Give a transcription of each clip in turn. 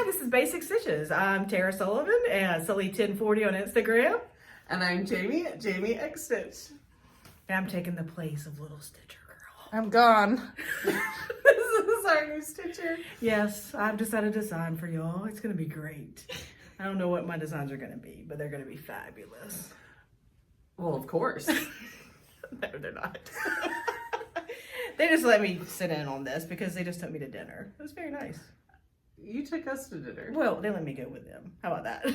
this is Basic Stitches. I'm Tara Sullivan at Sully1040 on Instagram. And I'm Jami at Jami X Stitch. And I'm taking the place of Little Stitcher Girl. I'm gone. This is our new Stitcher. Yes, I've decided to design for y'all. It's going to be great. I don't know what my designs are going to be, but they're going to be fabulous. Well, of course. No, they're not. They just let me sit in on this because they just took me to dinner. It was very nice. You took us to dinner. Well, they let me go with them. How about that?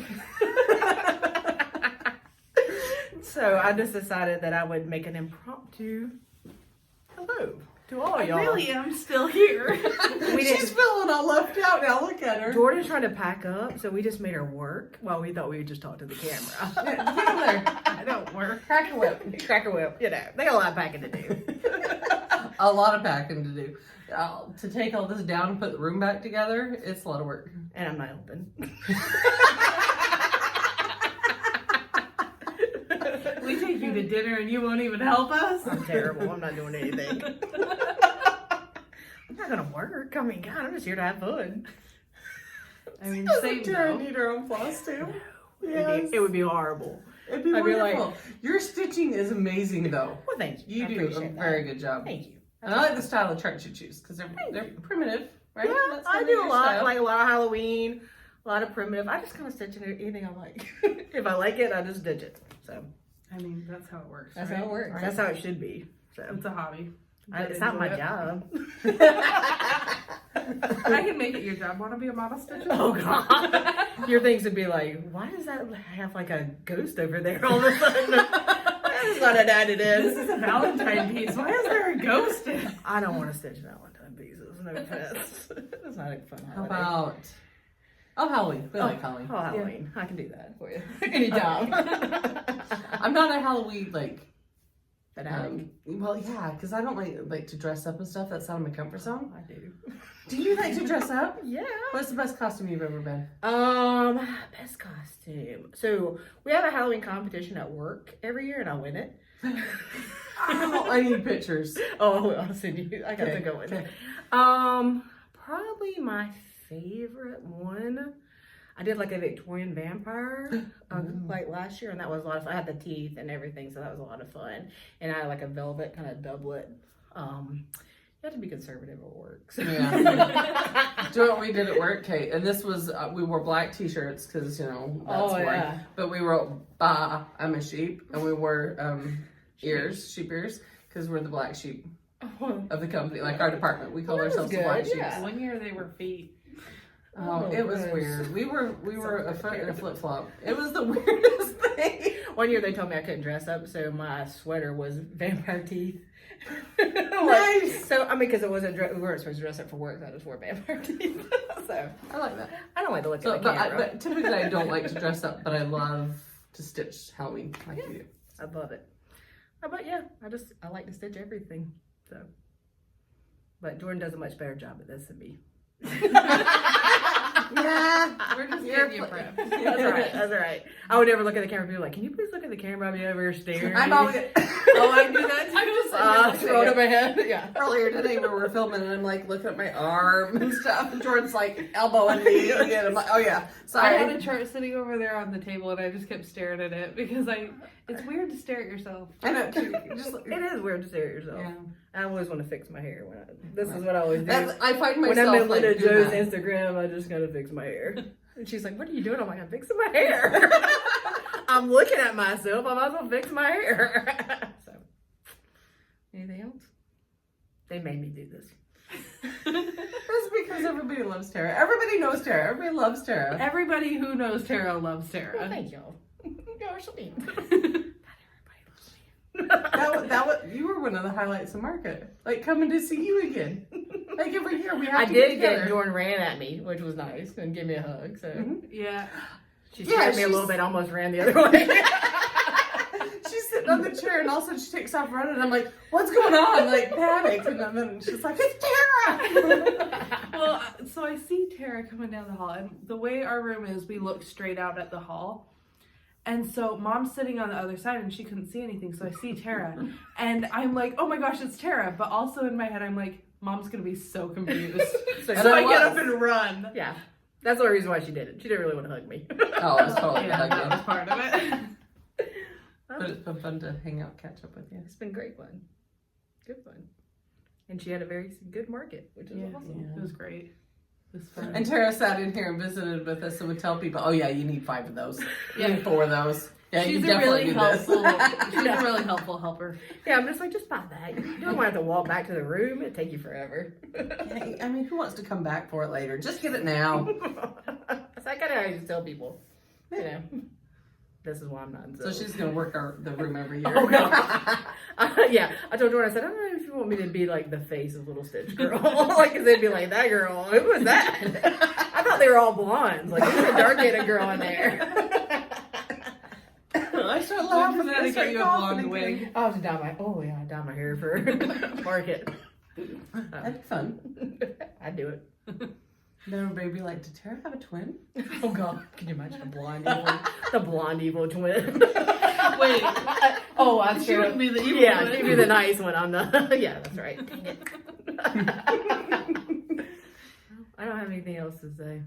So I just decided that I would make an impromptu hello to all y'all. I really am still here. She's feeling all left out now. Look at her. Jordan's trying to pack up, so we just made her work. Well, we thought we would just talk to the camera. I don't work. Cracker whip. Cracker whip. You know, they got a lot of packing to do. A lot of packing to do. To take all this down and put the room back together, it's a lot of work. And I'm not helping. We take you to dinner and you won't even help us? I'm terrible. I'm not doing anything. I'm not gonna work. I mean, God, I'm just here to have fun. I mean, Doesn't same Tara though. need her own Flosstube? Yes. It would be horrible. It'd be I'd be wonderful. like- Your stitching is amazing, though. Well, thank you. You I do a appreciate very that. good job. Thank you. And I like the style of charts you choose because they're primitive, right? Yeah, That's I kind of do your a lot, style. like a lot of Halloween, a lot of primitive. I just kind of stitch anything I like. If I like it, I just stitch it. So I mean, that's how it works. that's right? how it works. Right. That's how it should be. So It's a hobby. it's not my Enjoy it. job. I can make it your job. Want to be a model stitcher? Oh God, your things would be like, why does that have like a ghost over there all of a sudden? That's not an added This in. is a Valentine piece. Why is there a ghost in it? I don't want to stitch Valentine pieces. No offense. It's not a fun How holiday. about Halloween? We like Halloween. Oh, Halloween. I can do that for you anytime. I'm not a Halloween Fanatic. well, yeah, because I don't like to dress up and stuff. That's out of my comfort zone. I do. Do you like to dress up? Yeah. What's the best costume you've ever been? Best costume. So we have a Halloween competition at work every year, and I win it. I need pictures. Oh, I'll send you. I got Okay, to go with okay. it. Probably my favorite one. I did like a Victorian vampire like last year, and that was a lot of fun. I had the teeth and everything, so that was a lot of fun. And I had like a velvet kind of doublet. You have to be conservative at work. So. Yeah. Do you know what we did at work, Kate? And this was, we wore black t-shirts because, you know, that's Oh, boring. yeah. But we wrote, "Bah, I'm a sheep." And we wore sheep ears, because we're the black sheep of the company, like our department. We call Well, that was ourselves the black good, sheep. yeah. One year they were feet. Oh, Oh, it was goodness. weird. We were a foot and a flip-flop. It was the weirdest thing. One year they told me I couldn't dress up, so my sweater was vampire teeth. Nice. So, I mean, because it wasn't, we weren't supposed to dress up for work, so I just wore vampire teeth. So, I like that. I don't like to look So, at the camera. but typically I don't like to dress up, but I love to stitch Halloween like you do. I love it. But yeah, I like to stitch everything. So, but Jordan does a much better job at this than me. Yeah. We're just You're getting you prepped. That's all right. That's all right. I would never look at the camera and be like, "Can you please look at the camera? I'll be over here staring." I'm always. Oh, I do that too. I'm just Throwing up my head. Yeah. Earlier today we were filming and I'm like looking at my arm and stuff and Jordan's like elbowing me again. I'm like, oh yeah, I had sorry. a chart sitting over there on the table and I just kept staring at it because it's weird to stare at yourself. I know. Just, It is weird to stare at yourself. Yeah. I always want to fix my hair. This is what I always do. I find When myself I'm in Linda like doing Joe's that. Instagram, I just gotta fix my hair. And she's like, "What are you doing?" I'm like, "I'm fixing my hair." I'm looking at myself. I might as well fix my hair. So, anything else? They made me do this. That's because everybody loves Tara. Everybody knows Tara. Everybody loves Tara. Everybody who knows Tara loves Well, Tara. thank y'all. Y'all are sweet. You were one of the highlights of market. Like coming to see you again. Like every year we have I to did get get Jorden ran at me, which was nice, and give me a hug. So Yeah. she scared me a little bit, almost ran the other way. She's sitting on the chair and all of a sudden she takes off running. I'm like, what's going on? Like panicked. And then she's like, it's Tara. Well, so I see Tara coming down the hall, and the way our room is, we look straight out at the hall. And so Mom's sitting on the other side and she couldn't see anything. So I see Tara and I'm like, oh my gosh, it's Tara. But also in my head, I'm like, Mom's going to be so confused. So So I I get up and run. Yeah. That's the only reason why she did it. She didn't really want to hug me. Oh, it was totally Yeah, hug that you. was part of it. But it's been fun to hang out, catch up with you. It's been great fun. Good fun. And she had a very good market, which is awesome. It was great. It was fun. And Tara sat in here and visited with us and would tell people, oh yeah, you need 5 of those. You Yeah. need 4 of those. Yeah, She's you a definitely really need helpful. this. She's a really helpful helper. Yeah, I'm just like, just buy that. You don't want to have to walk back to the room. It'd take you forever. Hey, I mean, who wants to come back for it later? Just get it now. So I kind of always tell people, you know, this is why I'm not in So sales. she's going to work the room every year. Oh, no. Yeah, I told Jorden, I said, I don't know if you want me to be like the face of Little Stitch Girl. Like, cause they'd be like, that girl, who was that? I thought they were all blondes. Like, there's a dark-headed girl in there. I start laughing Gotta at get you a blonde wig. I'll have to dye I dye my hair for market. That'd be fun. I'd do it. Then everybody would be like, did Tara have a twin? Oh God, can you imagine the blonde evil twin? Wait, Oh, I'm she sure. wouldn't be the evil Yeah, one. she'd be the nice one. I'm the. Yeah, that's right. Dang it. I don't have anything else to say.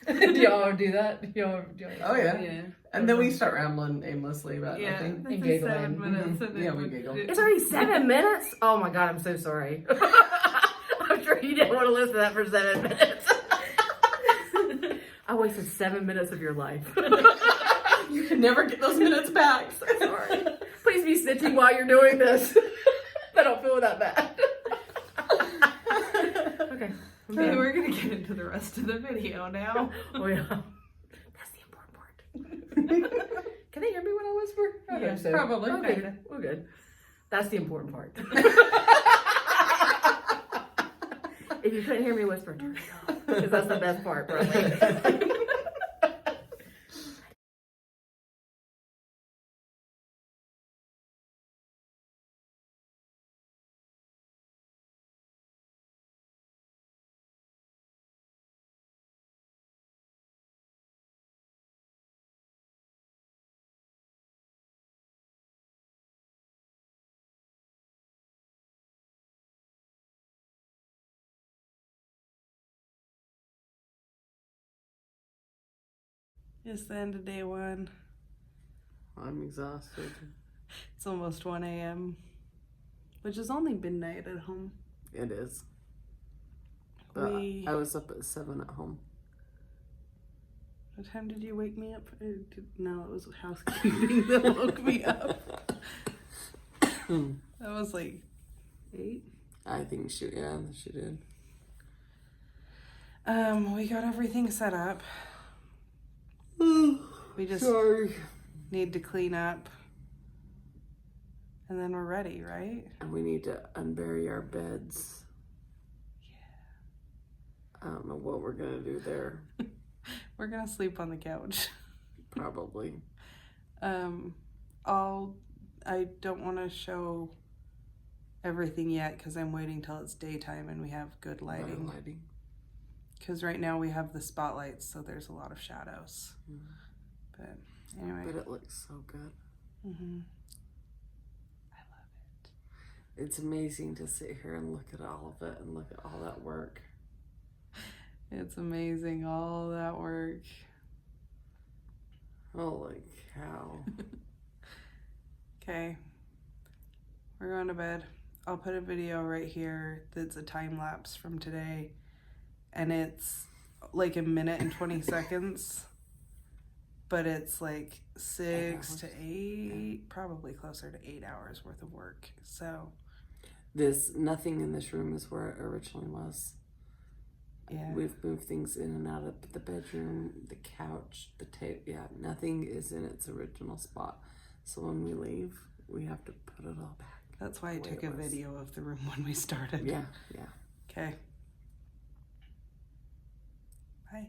Do y'all do that? Oh, yeah. Yeah. And then we start rambling aimlessly about Yeah, nothing. this is giggling. 7 minutes. Mhm. And Yeah, then we giggle. It's already 7 minutes. Oh my God, I'm so sorry. I'm sure you didn't want to listen to that for 7 minutes. I wasted 7 minutes of your life. You can never get those minutes back. So sorry. Please be snitching while you're doing this. I don't feel that bad. Okay. Okay, we're gonna get into the rest of the video now. Oh yeah. That's the important part. Can they hear me when I whisper? I Yeah, hope so. probably. Okay, Kinda. we're good. That's the important part. If you couldn't hear me whisper, turn it off. Because that's the best part, probably. It's the end of day 1. I'm exhausted. It's almost 1 a.m., which is only midnight at home. It is. But We. I was up at 7 at home. What time did you wake me up? No, it was housekeeping that woke me up. That was like 8. I think she did. We got everything set up. We just Sorry. need to clean up. And then we're ready, right? And we need to unbury our beds. I don't know what we're gonna do there. We're gonna sleep on the couch. Probably. I don't want to show everything yet because I'm waiting till it's daytime and we have good lighting. Because right now we have the spotlights, so there's a lot of shadows. But anyway. But it looks so good. Mm-hmm. I love it. It's amazing to sit here and look at all of it and look at all that work. It's amazing, all that work. Holy cow. Okay, we're going to bed. I'll put a video right here that's a time lapse from today, and it's like a minute and 20 seconds, but it's like 6 to 8, probably closer to 8 hours worth of work. So Nothing in this room is where it originally was. yeah, We've moved things in and out of the bedroom, the couch, the tape. Yeah, nothing is in its original spot. So when we leave, we have to put it all back. that's why I the way took it a was. video of the room when we started. Yeah, yeah. Okay. Bye.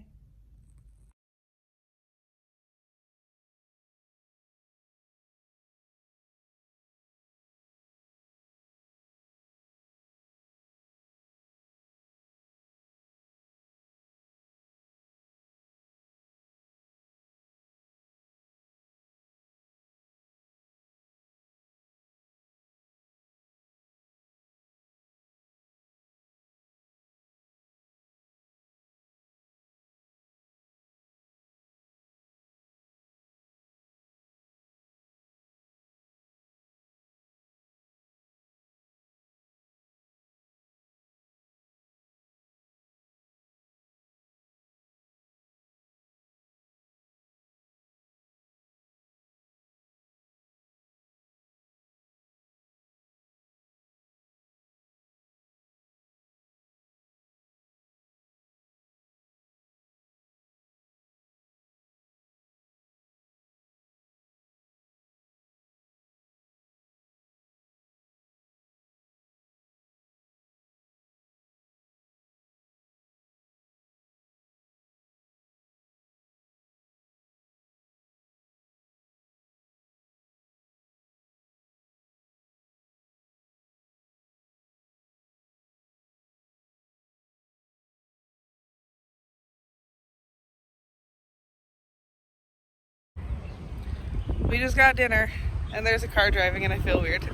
We just got dinner, and there's a car driving, and I feel weird.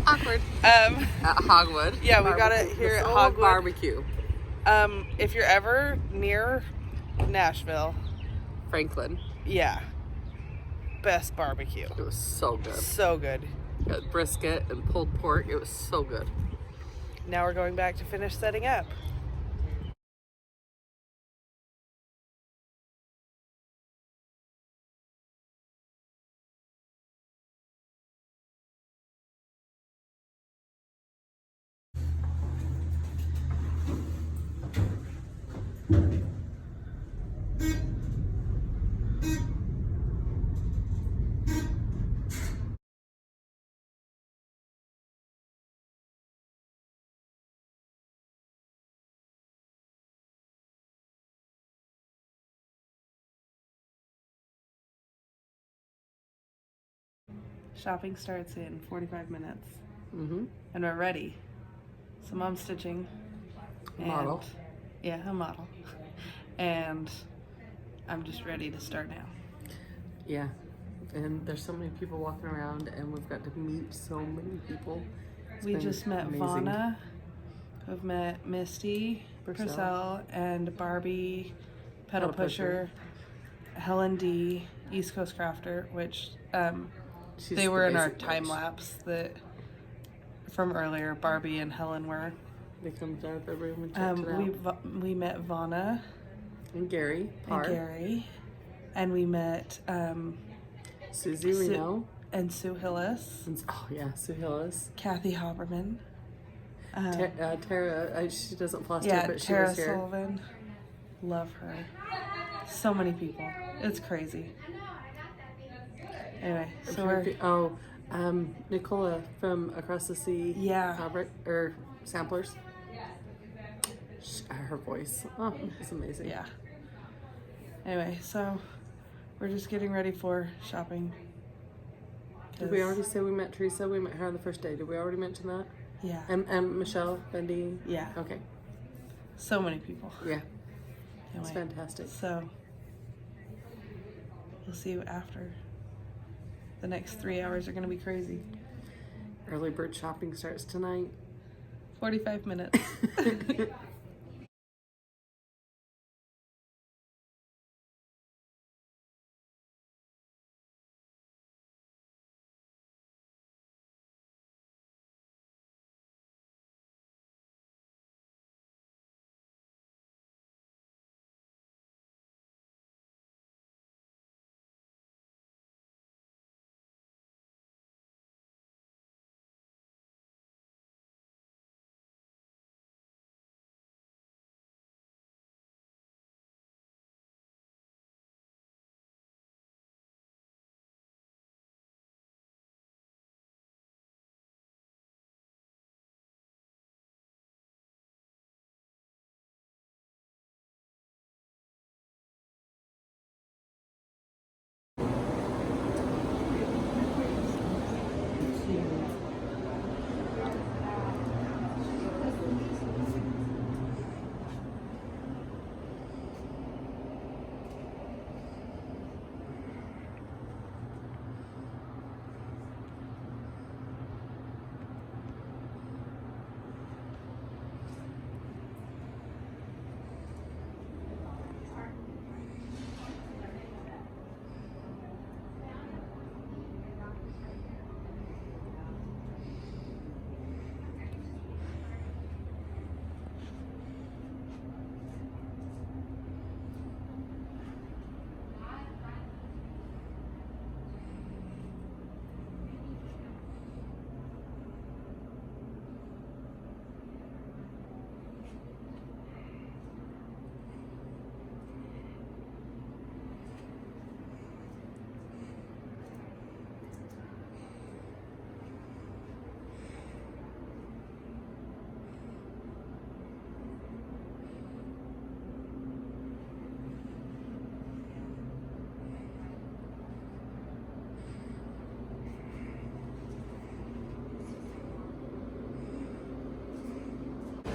Awkward. At Hogwood. Yeah, we got it here at Hogwood Barbecue. If you're ever near Nashville, Franklin. yeah, best barbecue. It was so good. So good. Got brisket and pulled pork. It was so good. Now we're going back to finish setting up. Shopping starts in 45 minutes. Mm-hmm. And we're ready. So Mom's stitching. Model. Yeah, a model. And I'm just ready to start now. Yeah. And there's so many people walking around, and we've got to meet so many people. We just met amazing. Vanna. We've met Misty, Purcell, and Barbie, Pedal Pusher, Helen D, East Coast Crafter, which they were in our time lapse that from earlier. Barbie and Helen were. They come out of the room and checked it out. We met Vanna And Gary. and we met Susie Reno. and Sue Hillis, Oh yeah, Sue Hillis. Kathy Haberman, Tara, she doesn't Flosstube, yeah, but she Tara was here. Sullivan. Love her. So many people. It's crazy. Anyway, so we're Nicola from Across the Sea. Yeah. Fabric or samplers. Her voice. Oh, it's amazing. yeah. Anyway, so we're just getting ready for shopping. Did we already say we met Teresa? We met her on the first day. Did we already mention that? Yeah. And Michelle, Bendy. Yeah. Okay. So many people. Yeah. Anyway, It's fantastic. So we'll see you after. The next 3 hours are going to be crazy. Early bird shopping starts tonight. 45 minutes.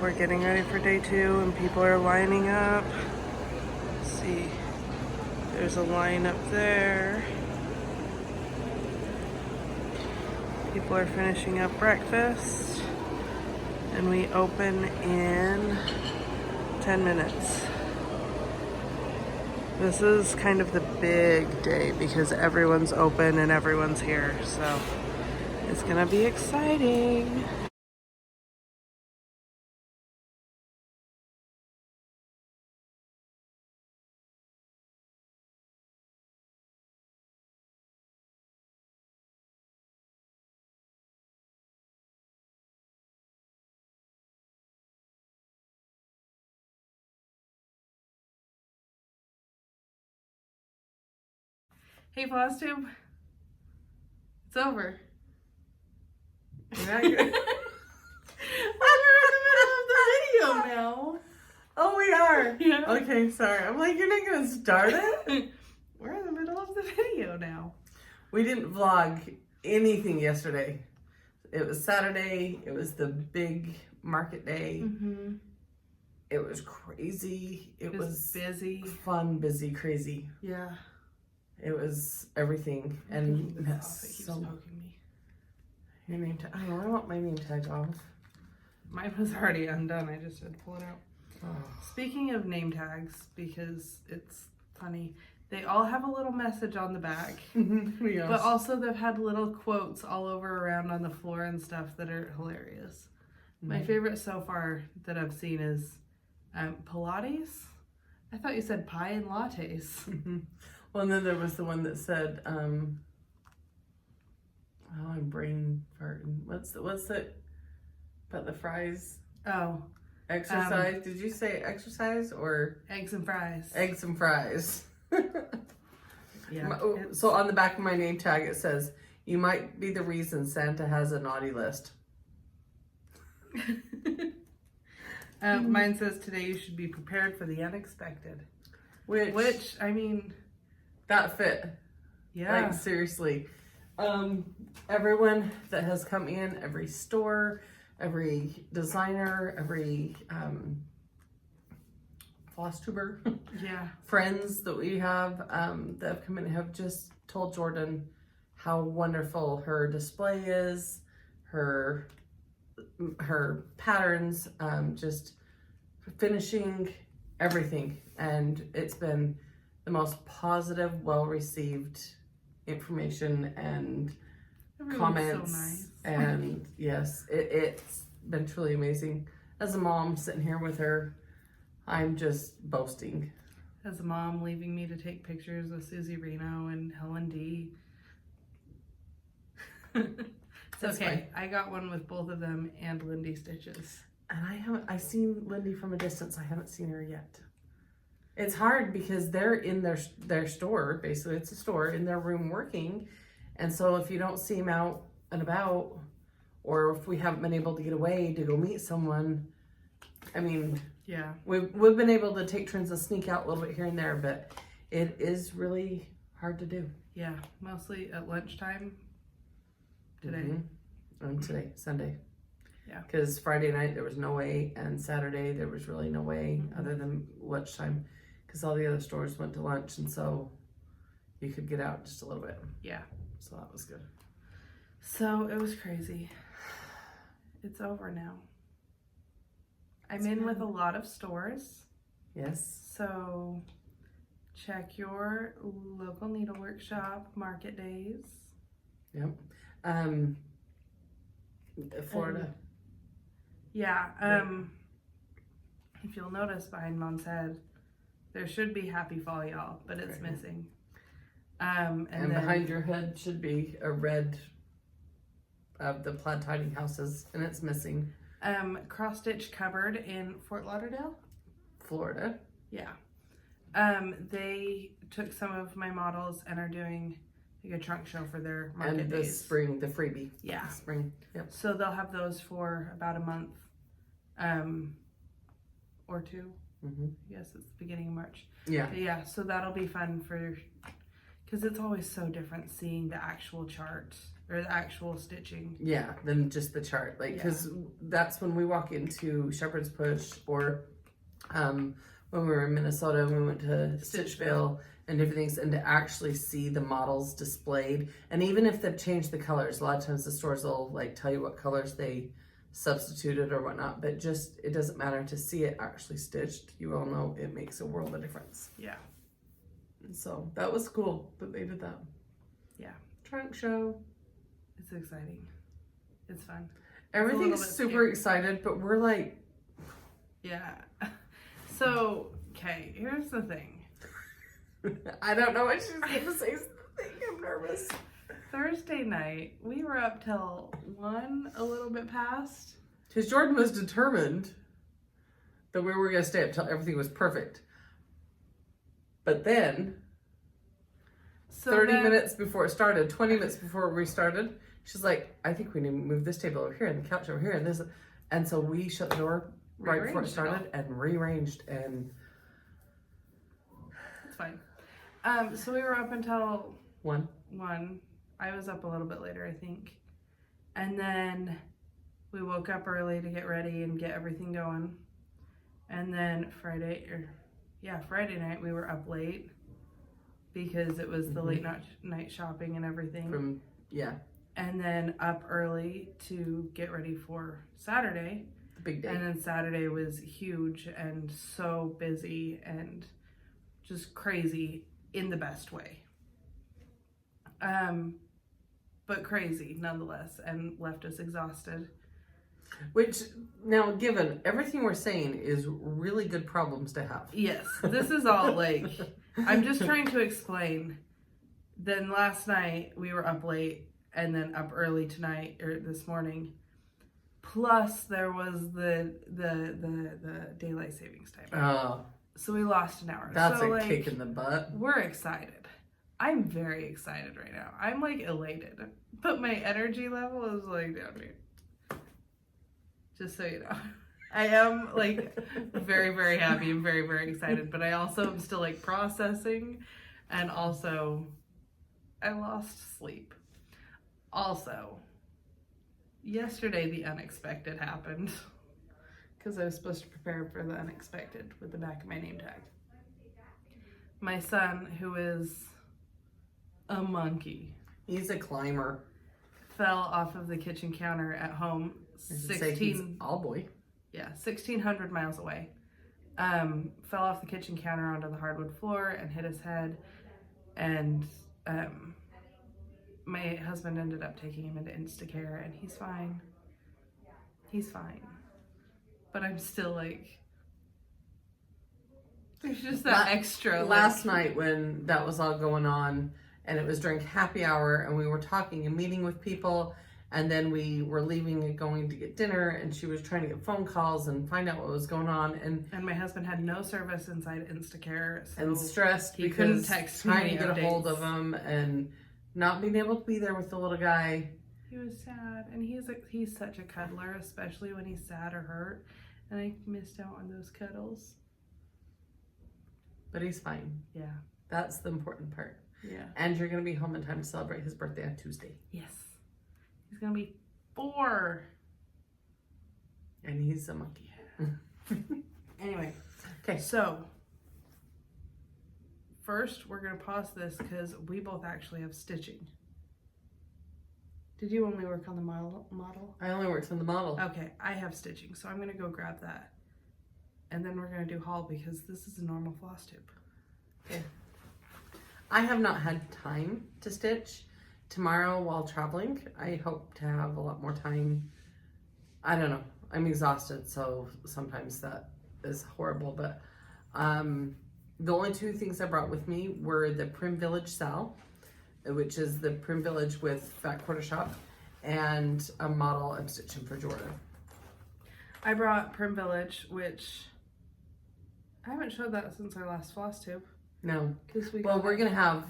We're getting ready for day 2 and people are lining up. Let's see, there's a line up there. People are finishing up breakfast, and we open in 10 minutes. This is kind of the big day because everyone's open and everyone's here, so it's gonna be exciting. Hey, Flosstube. It's over. We're in the middle of the video now. Oh, we are? Yeah. Okay, sorry. I'm like, you're not going to start it? We're in the middle of the video now. We didn't vlog anything yesterday. It was Saturday. It was the big market day. Mm-hmm. It was crazy. It was busy. Fun, busy, crazy. Yeah. It was everything. And It keeps so, poking me. your name tag. I want my name tag off. Mine was already undone. I just had to pull it out. Oh. Speaking of name tags, because it's funny, they all have a little message on the back. Yes. But also they've had little quotes all over around on the floor and stuff that are hilarious. My favorite so far that I've seen is Pilates. I thought you said pie and lattes. Well, and then there was the one that said, I'm brain farting. What's the but the fries? Oh, Exercise. Did you say exercise or eggs and fries. eggs and fries? Yeah. So on the back of my name tag it says, "You might be the reason Santa has a naughty list." Mine says today you should be prepared for the unexpected. Which I mean, that fit. yeah. Like seriously. Everyone that has come in, every store, every designer, every Flosstuber, Yeah. friends that we have that have come in have just told Jorden how wonderful her display is, her patterns, just finishing everything, and it's been the most positive, well-received information and Everyone's comments, so nice. and yes, it's been truly amazing. As a mom sitting here with her, I'm just boasting. As a mom, leaving me to take pictures of Susie Reno and Helen D. It's That's okay. I got one with both of them and Lindy stitches. And I've seen Lindy from a distance. I haven't seen her yet. It's hard because they're in their store, basically it's a store, in their room working. And so if you don't see them out and about, or if we haven't been able to get away to go meet someone, I mean, Yeah. we've been able to take turns to sneak out a little bit here and there, but it is really hard to do. Yeah. Mostly at lunchtime today. And today, Sunday. Yeah. Because Friday night there was no way, and Saturday there was really no way other than lunchtime, because all the other stores went to lunch, and so you could get out just a little bit. Yeah. So that was good. So it was crazy. It's over now. I'm in with a lot of stores. Yes. So check your local needlework shop, market days. Yep. Florida. Yeah. If you'll notice behind Mom's head, there should be Happy Fall, y'all, but it's Right. missing. And then, behind your head should be a red of the plaid tiny houses, and it's missing. cross stitch cupboard in Fort Lauderdale. Florida. Yeah. They took some of my models and are doing like a trunk show for their market And the days. spring, the freebie. Yeah. The spring. Yep. So they'll have those for about a month, or two. Mm-hmm. I guess it's the beginning of March. Yeah. But yeah, so that'll be fun because it's always so different seeing the actual chart or the actual stitching. Yeah, than just the chart. Like, because that's when we walk into Shepherd's Push or when we were in Minnesota and we went to Stitchville and different things, and to actually see the models displayed. And even if they've changed the colors, a lot of times the stores will like tell you what colors they substituted or whatnot, but just, it doesn't matter to see it actually stitched. You all know it makes a world of difference. Yeah. And so that was cool that they did that. Yeah. Trunk show. It's exciting. It's fun. Everything's super excited, but we're like... Yeah. So, okay, here's the thing. I don't know what she's going to say. I'm nervous. Thursday night, we were up till 1, a little bit past. Because Jorden was determined that we were going to stay up till everything was perfect. But then, 30 minutes before it started, 20 minutes before we started, she's like, I think we need to move this table over here and the couch over here and this. And so we shut the door right before it started and rearranged, and it's fine. So we were up until 1. I was up a little bit later, I think. And then we woke up early to get ready and get everything going. And then Friday night we were up late because it was the late night shopping and everything. And then up early to get ready for Saturday. The big day. And then Saturday was huge and so busy and just crazy in the best way. But crazy nonetheless, and left us exhausted. Which, now given everything we're saying is really good problems to have. Yes, this is all like, I'm just trying to explain. Then last night we were up late and then up early tonight or this morning. Plus there was the daylight savings time. So we lost an hour. That's so, a kick in the butt. We're excited. I'm very excited right now. I'm like elated. But my energy level is like down here. Just so you know. I am like very, very happy and very, very excited. But I also am still like processing. And also, I lost sleep. Also, yesterday the unexpected happened. Because I was supposed to prepare for the unexpected with the back of my name tag. My son, who is a monkey. He's a climber. Fell off of the kitchen counter at home. 1,600 miles away. Fell off the kitchen counter onto the hardwood floor and hit his head. And my husband ended up taking him into Instacare, and he's fine. He's fine. But I'm still like, there's just that extra. Last night when that was all going on, and it was during happy hour, and we were talking and meeting with people, and then we were leaving and going to get dinner, and she was trying to get phone calls and find out what was going on, and my husband had no service inside Instacare, so and stressed he because couldn't text trying me to get a hold of him and not being able to be there with the little guy. He was sad, and he's such a cuddler, especially when he's sad or hurt, and I missed out on those cuddles. But he's fine. Yeah. That's the important part. Yeah. And you're going to be home in time to celebrate his birthday on Tuesday. Yes. He's going to be 4. And he's a monkey. Anyway. Okay. So, first we're going to pause this because we both actually have stitching. Did you only work on the model? I only worked on the model. Okay, I have stitching, so I'm going to go grab that. And then we're going to do haul because this is a normal floss tube. Okay. I have not had time to stitch. Tomorrow while traveling, I hope to have a lot more time. I don't know. I'm exhausted, so sometimes that is horrible. But the only 2 things I brought with me were the Prim Village Sal, which is the Prim Village with Fat Quarter Shop, and a model I'm stitching for Jorden. I brought Prim Village, which I haven't showed that since our last floss tube. No. We're going to have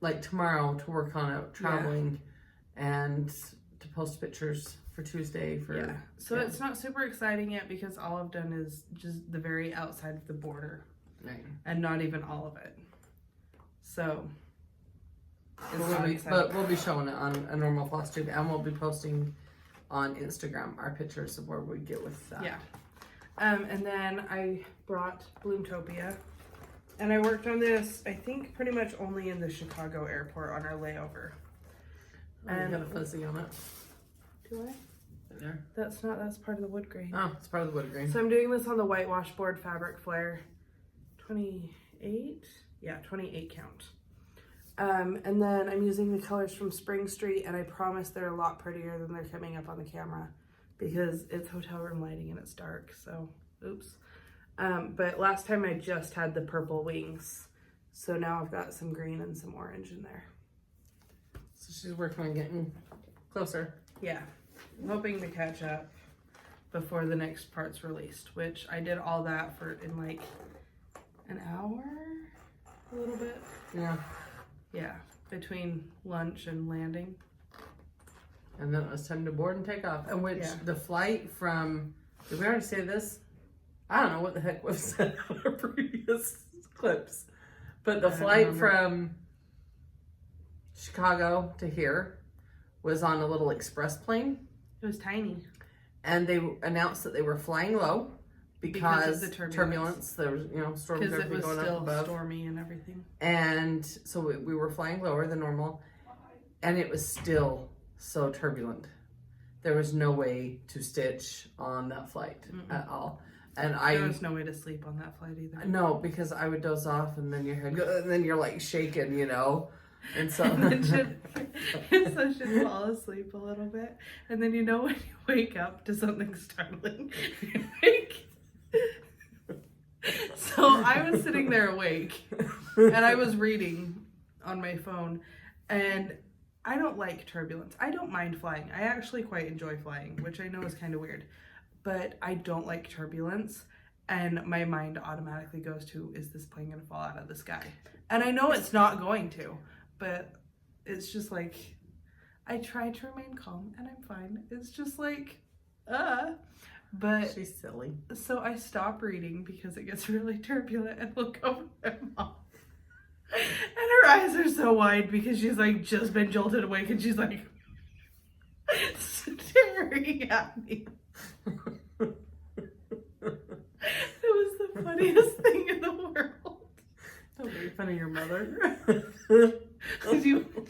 like tomorrow to work on it, traveling, and to post pictures for Tuesday. So it's not super exciting yet because all I've done is just the very outside of the border. Right. And not even all of it. So but we'll be showing it on a normal floss tube, and we'll be posting on Instagram our pictures of where we get with that. Yeah. And then I brought Bloomtopia. And I worked on this, I think, pretty much only in the Chicago airport on our layover. And got a fuzzy on it. Do I? Right there. That's part of the wood grain. Oh, it's part of the wood grain. So I'm doing this on the whitewash board fabric flare. 28? Yeah, 28 count. And then I'm using the colors from Spring Street, and I promise they're a lot prettier than they're coming up on the camera because it's hotel room lighting and it's dark, so oops. But last time I just had the purple wings, so now I've got some green and some orange in there. So she's working on getting closer. Yeah, I'm hoping to catch up before the next part's released, which I did all that in like an hour, a little bit. Yeah. Yeah, between lunch and landing. And then it was time to board and take off. And which Yeah. the flight from, did we already say this? I don't know what the heck was said on our previous clips. But the flight from Chicago to here was on a little express plane. It was tiny. And they announced that they were flying low because of the turbulence. There was, storms Because it everything was going up still above. stormy and everything. And so we were flying lower than normal. And it was still so turbulent. There was no way to stitch on that flight at all. And There was no way to sleep on that flight either. No, because I would doze off and then your head and then you're like shaking, And so So she'd fall asleep a little bit. And then when you wake up to something startling, you're like... So I was sitting there awake and I was reading on my phone, and I don't like turbulence. I don't mind flying. I actually quite enjoy flying, which I know is kind of weird, but I don't like turbulence. And my mind automatically goes to, is this plane going to fall out of the sky? And I know it's not going to, but it's just like, I try to remain calm and I'm fine. It's just like, But she's silly. So I stop reading because it gets really turbulent and look over at Mom. And her eyes are so wide because she's like just been jolted awake and she's like staring at me. It was the funniest thing in the world. Don't make fun of your mother. Do you want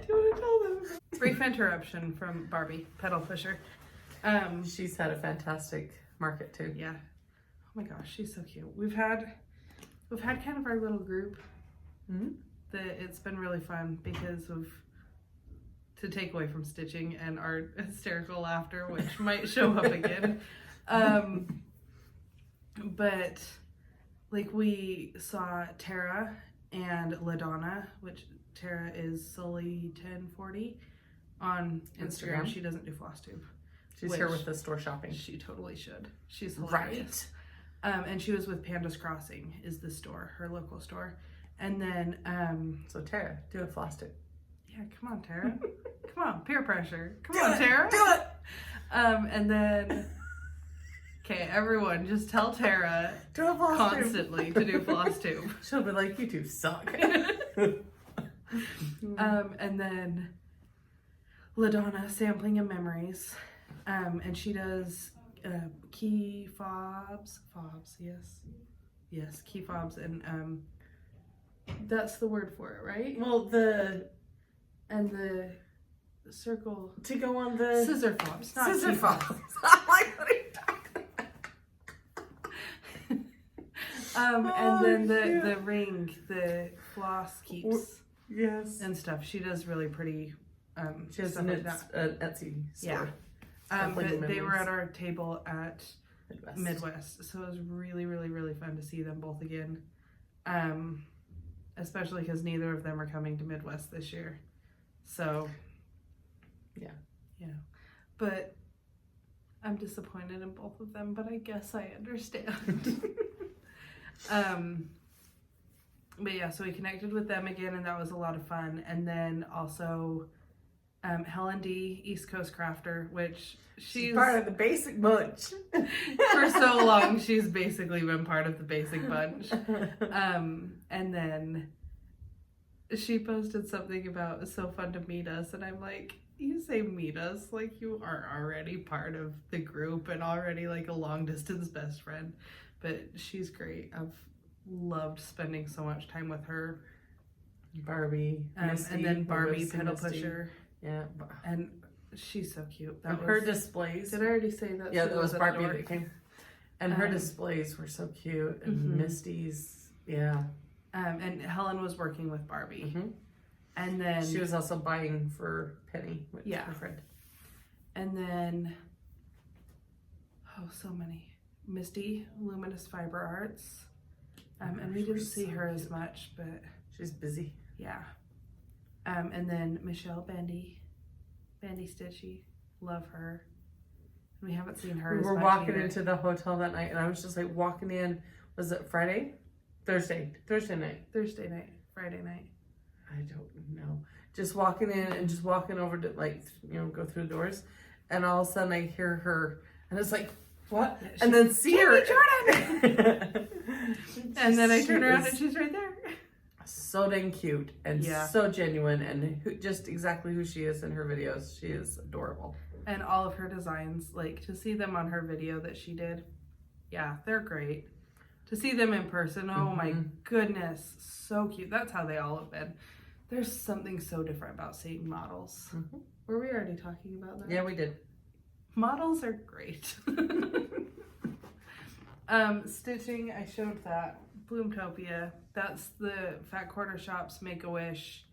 to tell them? Brief interruption from Barbie, pedal pusher. She's had a fantastic market too. Yeah. Oh my gosh, she's so cute. We've had kind of our little group. It's been really fun because of, to take away from stitching and our hysterical laughter, which might show up again. But like we saw Tara and LaDonna, which Tara is Sully1040 on Instagram. She doesn't do Flosstube. She's here with the store shopping. She totally should. She's hilarious. Right. And she was with Pandas Crossing is the store, her local store. And then so Tara, do a Flosstube. Yeah, come on, Tara. Come on, peer pressure. Come on, Tara. Do it. And then okay, everyone, just tell Tara do a Flosstube constantly to do Flosstube. She'll be like, you two suck. And then LaDonna, Sampling and Memories. And she does key fobs, yes, key fobs, and that's the word for it, right? Well, the circle to go on the scissor fobs, not scissor key fobs. fobs. Like, what are you talking about? And then the ring, the floss keeps, yes, and stuff. She does really pretty. She has an Etsy store. Yeah. But they were at our table at Midwest, so it was really, really, really fun to see them both again. Especially because neither of them are coming to Midwest this year. So, yeah. But I'm disappointed in both of them, but I guess I understand. But yeah, so we connected with them again, and that was a lot of fun. And then also Helen D, East Coast Crafter, which she's part of the basic bunch. For so long, she's basically been part of the basic bunch. And then she posted something about it's so fun to meet us, and I'm like, you say meet us like you are already part of the group and already like a long distance best friend. But she's great. I've loved spending so much time with her. Barbie, Misty, and then Barbie pedal Misty. pusher. Yeah, And she's so cute. and her displays. Did I already say that? Yeah, Sue that was at the Barbie door? that came. And her displays were so cute. And Mhm. Misty's, yeah. And Helen was working with Barbie. Mhm. And then She was also buying for Penny, which Yeah. her friend. And then, so many. Misty, Luminous Fiber Arts. And we didn't see her as much, but She's busy. yeah. And then Michelle Bandy Stitchy. Love her. We haven't seen her We as were much walking either. into the hotel that night, and I was just like walking in. Was it Friday? Thursday night. Thursday night, Friday night. I don't know. Just walking in and just walking over to go through the doors, and all of a sudden I hear her, and it's like, what? Yeah, And then see her. Jorden! And then I turn around and she's right there. So dang cute and Yeah. so genuine, and just exactly who she is in her videos. She is adorable. And all of her designs, like to see them on her video that she did, yeah, they're great. To see them in person, oh my goodness, so cute. That's how they all have been. There's something so different about seeing models. Mhm. Were we already talking about that? Yeah, we did. Models are great. Stitching, I showed that. Bloomtopia, that's the Fat Quarter Shop's Make-A-Wish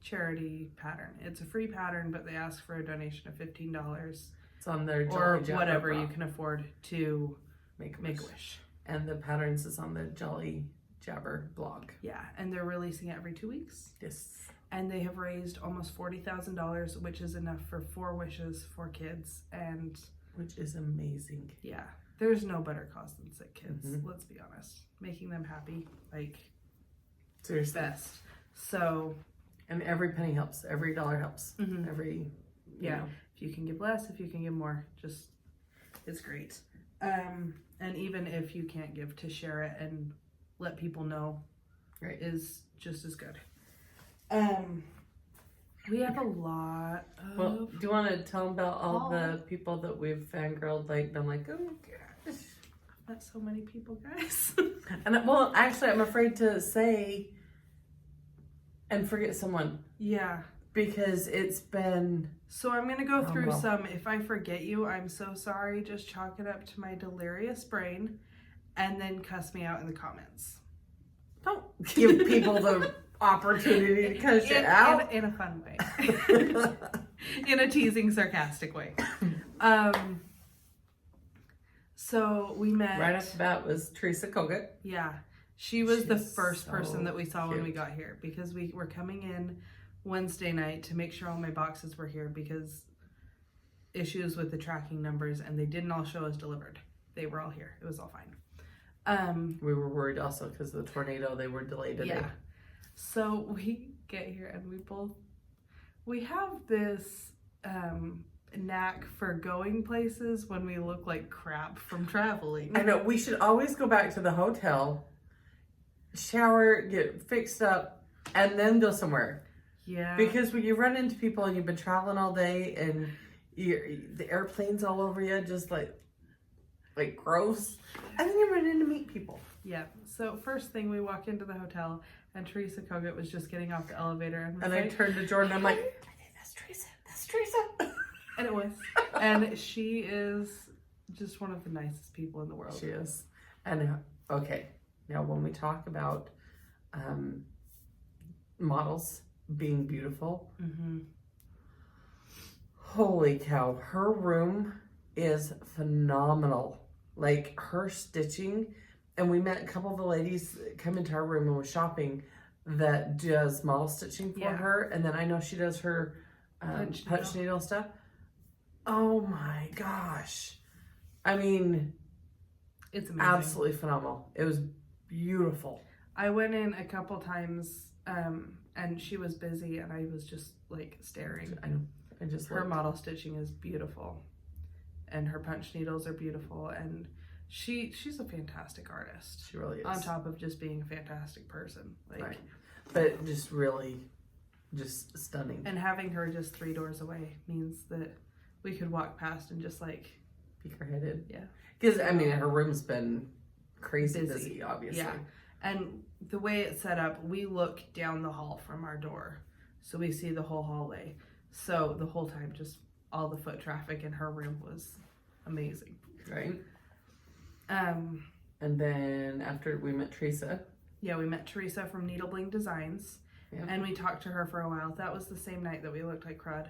charity pattern. It's a free pattern, but they ask for a donation of $15 It's on their or Jolly Jabber whatever blog. you can afford to Make make a wish. And the patterns is on the Jolly Jabber blog. Yeah, and they're releasing it every 2 weeks. Yes. And they have raised almost $40,000, which is enough for 4 wishes for kids. And Which is amazing. yeah, there's no better cause than sick kids. Mhm. Let's be honest. Making them happy, like, Seriously. best. So, And every penny helps. Every dollar helps. Mhm. Every, you yeah, know. if you can give less, if you can give more, just, it's great. And even if you can't give, to share it and let people know Right. is just as good. We have a lot of... Well, do you want to tell them about all Oh. the people that we've fangirled, like, been like, oh gosh. Met so many people, guys. And well, actually, I'm afraid to say and forget someone Yeah. because it's been, So I'm going to go through well. some. If I forget you, I'm so sorry. Just chalk it up to my delirious brain and then cuss me out in the comments. don't give people the opportunity to cuss you out. In a fun way. In a teasing, sarcastic way. So we met... Right off the bat was Teresa Kogut. Yeah. She was the She's first so person that we saw when we cute. got here because we were coming in Wednesday night to make sure all my boxes were here because issues with the tracking numbers and they didn't all show as delivered. They were all here. It was all fine. We were worried also because of the tornado. They were delayed today. Yeah. So we get here and we have this knack for going places when we look like crap from traveling. I know. We should always go back to the hotel, shower, get fixed up, and then go somewhere. Yeah. Because when you run into people and you've been traveling all day and the airplane's all over you, just like gross. And then you run in to meet people. Yeah. So first thing, we walk into the hotel and Teresa Kogut was just getting off the elevator and was And I like, turned to Jorden. I'm like, that's Teresa. That's Teresa. and it was. And she is just one of the nicest people in the world. She is. And okay, now when we talk about models being beautiful, Mm-hmm. holy cow, her room is phenomenal. Like her stitching, and we met a couple of the ladies come into our room and was shopping that does model stitching for Yeah. her, and then I know she does her punch needle stuff. Oh my gosh. I mean, It's amazing. absolutely phenomenal. It was beautiful. I went in a couple times and she was busy and I was just like staring. I know. I just Her looked. model stitching is beautiful and her punch needles are beautiful and she's a fantastic artist. She really is. On top of just being a fantastic person. Like Right. But just really just stunning. And having her just 3 doors away means that we could walk past and just like peek her head in. Yeah. Because, I mean, her room's been crazy busy, obviously. Yeah. And the way it's set up, we look down the hall from our door. So we see the whole hallway. So the whole time, just all the foot traffic in her room was amazing. Right. And then after we met Teresa. Yeah, we met Teresa from Needle Bling Designs. Yeah. And we talked to her for a while. That was the same night that we looked like crud.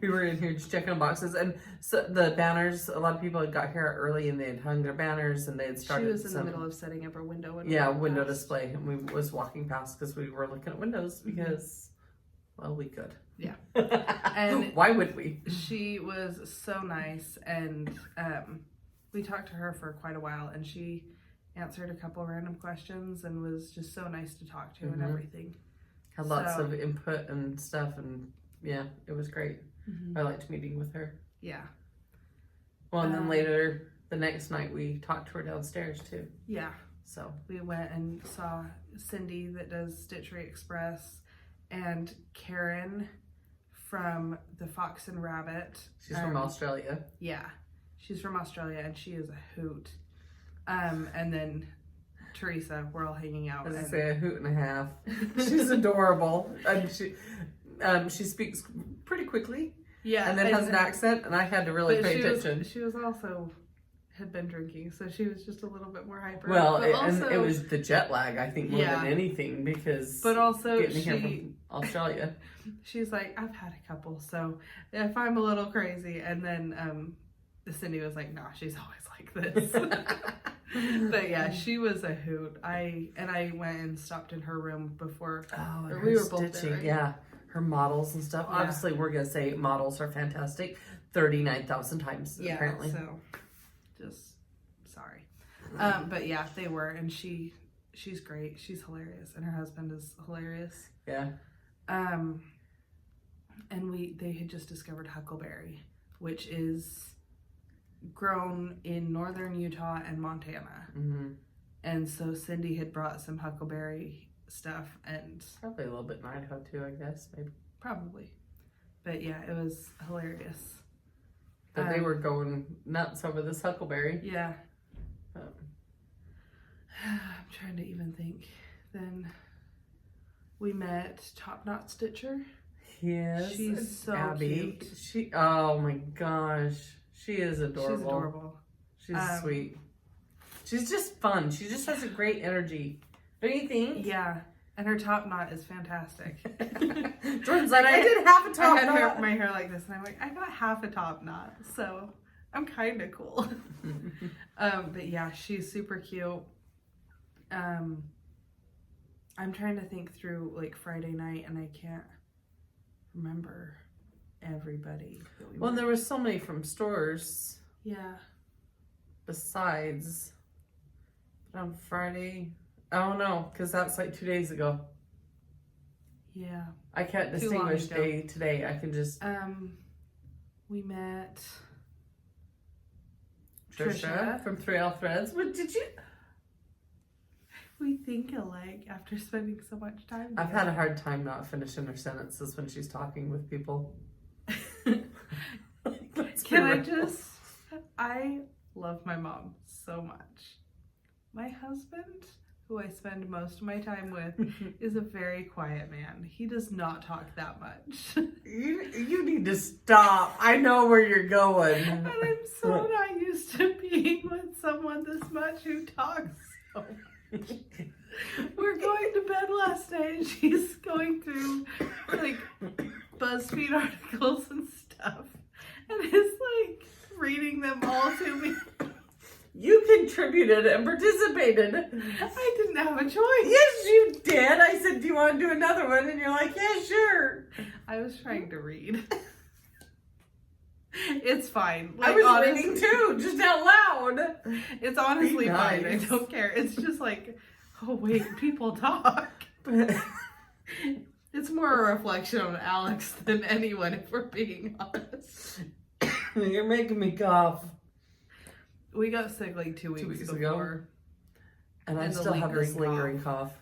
We were in here just checking boxes, and so the banners, a lot of people had got here early and they had hung their banners and they had started. She was in the middle of setting up her window. Window display, and we was walking past because we were looking at windows because, well, we could. Yeah. And why would we? She was so nice, and we talked to her for quite a while, and she answered a couple random questions and was just so nice to talk to and everything. Had lots of input and stuff, and yeah, it was great. I liked meeting with her. Yeah. Well, and then later, the next night, we talked to her downstairs too. Yeah. So we went and saw Cindy that does Stitchery Express, and Karen from the Fox and Rabbit. She's from Australia. Yeah. She's from Australia, and she is a hoot. And then Teresa, we're all hanging out. I say a hoot and a half. She's adorable. And she speaks pretty quickly. Yeah. And then has an accent, and I had to really pay attention. She was also had been drinking, so she was just a little bit more hyper. Well, and it was the jet lag, I think, more than anything, because but also getting here from Australia. She's like, I've had a couple, so if I'm a little crazy, and then Cindy was like, nah, she's always like this. But yeah, she was a hoot. I went and stopped in her room before. Oh, and we her were both stitching, there, right? yeah. Her models and stuff. Yeah. Obviously, we're gonna say models are fantastic. 39,000 times apparently. So just sorry, but yeah, they were, and she's great. She's hilarious, and her husband is hilarious. Yeah. And they had just discovered huckleberry, which is grown in northern Utah and Montana. And so Cindy had brought some huckleberry stuff, and probably a little bit in Idaho too, I guess, maybe. Probably. But yeah, it was hilarious. But they were going nuts over this huckleberry. Yeah. I'm trying to even think. Then we met Top Knot Stitcher. Yes. She's so Abby. cute. Oh my gosh. She is adorable. She's adorable. She's sweet. She's just fun. She just has a great energy. Don't you think? Yeah. And her top knot is fantastic. Jordan's like, I did half a top knot. I had my hair like this, and I'm like, I got half a top knot, so I'm kind of cool. But yeah, she's super cute. I'm trying to think through like Friday night, and I can't remember everybody. Well, there was so many from stores. Yeah. Besides, but on Friday. Oh no, because that's like 2 days ago. Yeah. I can't distinguish day to day. I can just. We met Trisha from 3L Threads. What did you? We think alike after spending so much time together. I've had a hard time not finishing her sentences when she's talking with people. I love my mom so much. My husband, who I spend most of my time with, is a very quiet man. He does not talk that much. You need to stop. I know where you're going. And I'm so not used to being with someone this much who talks so much. We're going to bed last night, and she's going through like BuzzFeed articles and stuff, and is like reading them all to me. You contributed and participated. I didn't have a choice. Yes, you did. I said, do you want to do another one? And you're like, yeah, sure. I was trying to read. It's fine. Like, I was reading too, just out loud. It's honestly fine. I don't care. It's just like, oh wait, people talk. It's more a reflection on Alex than anyone, if we're being honest. You're making me cough. We got sick like 2 weeks before. And I still have this lingering cough.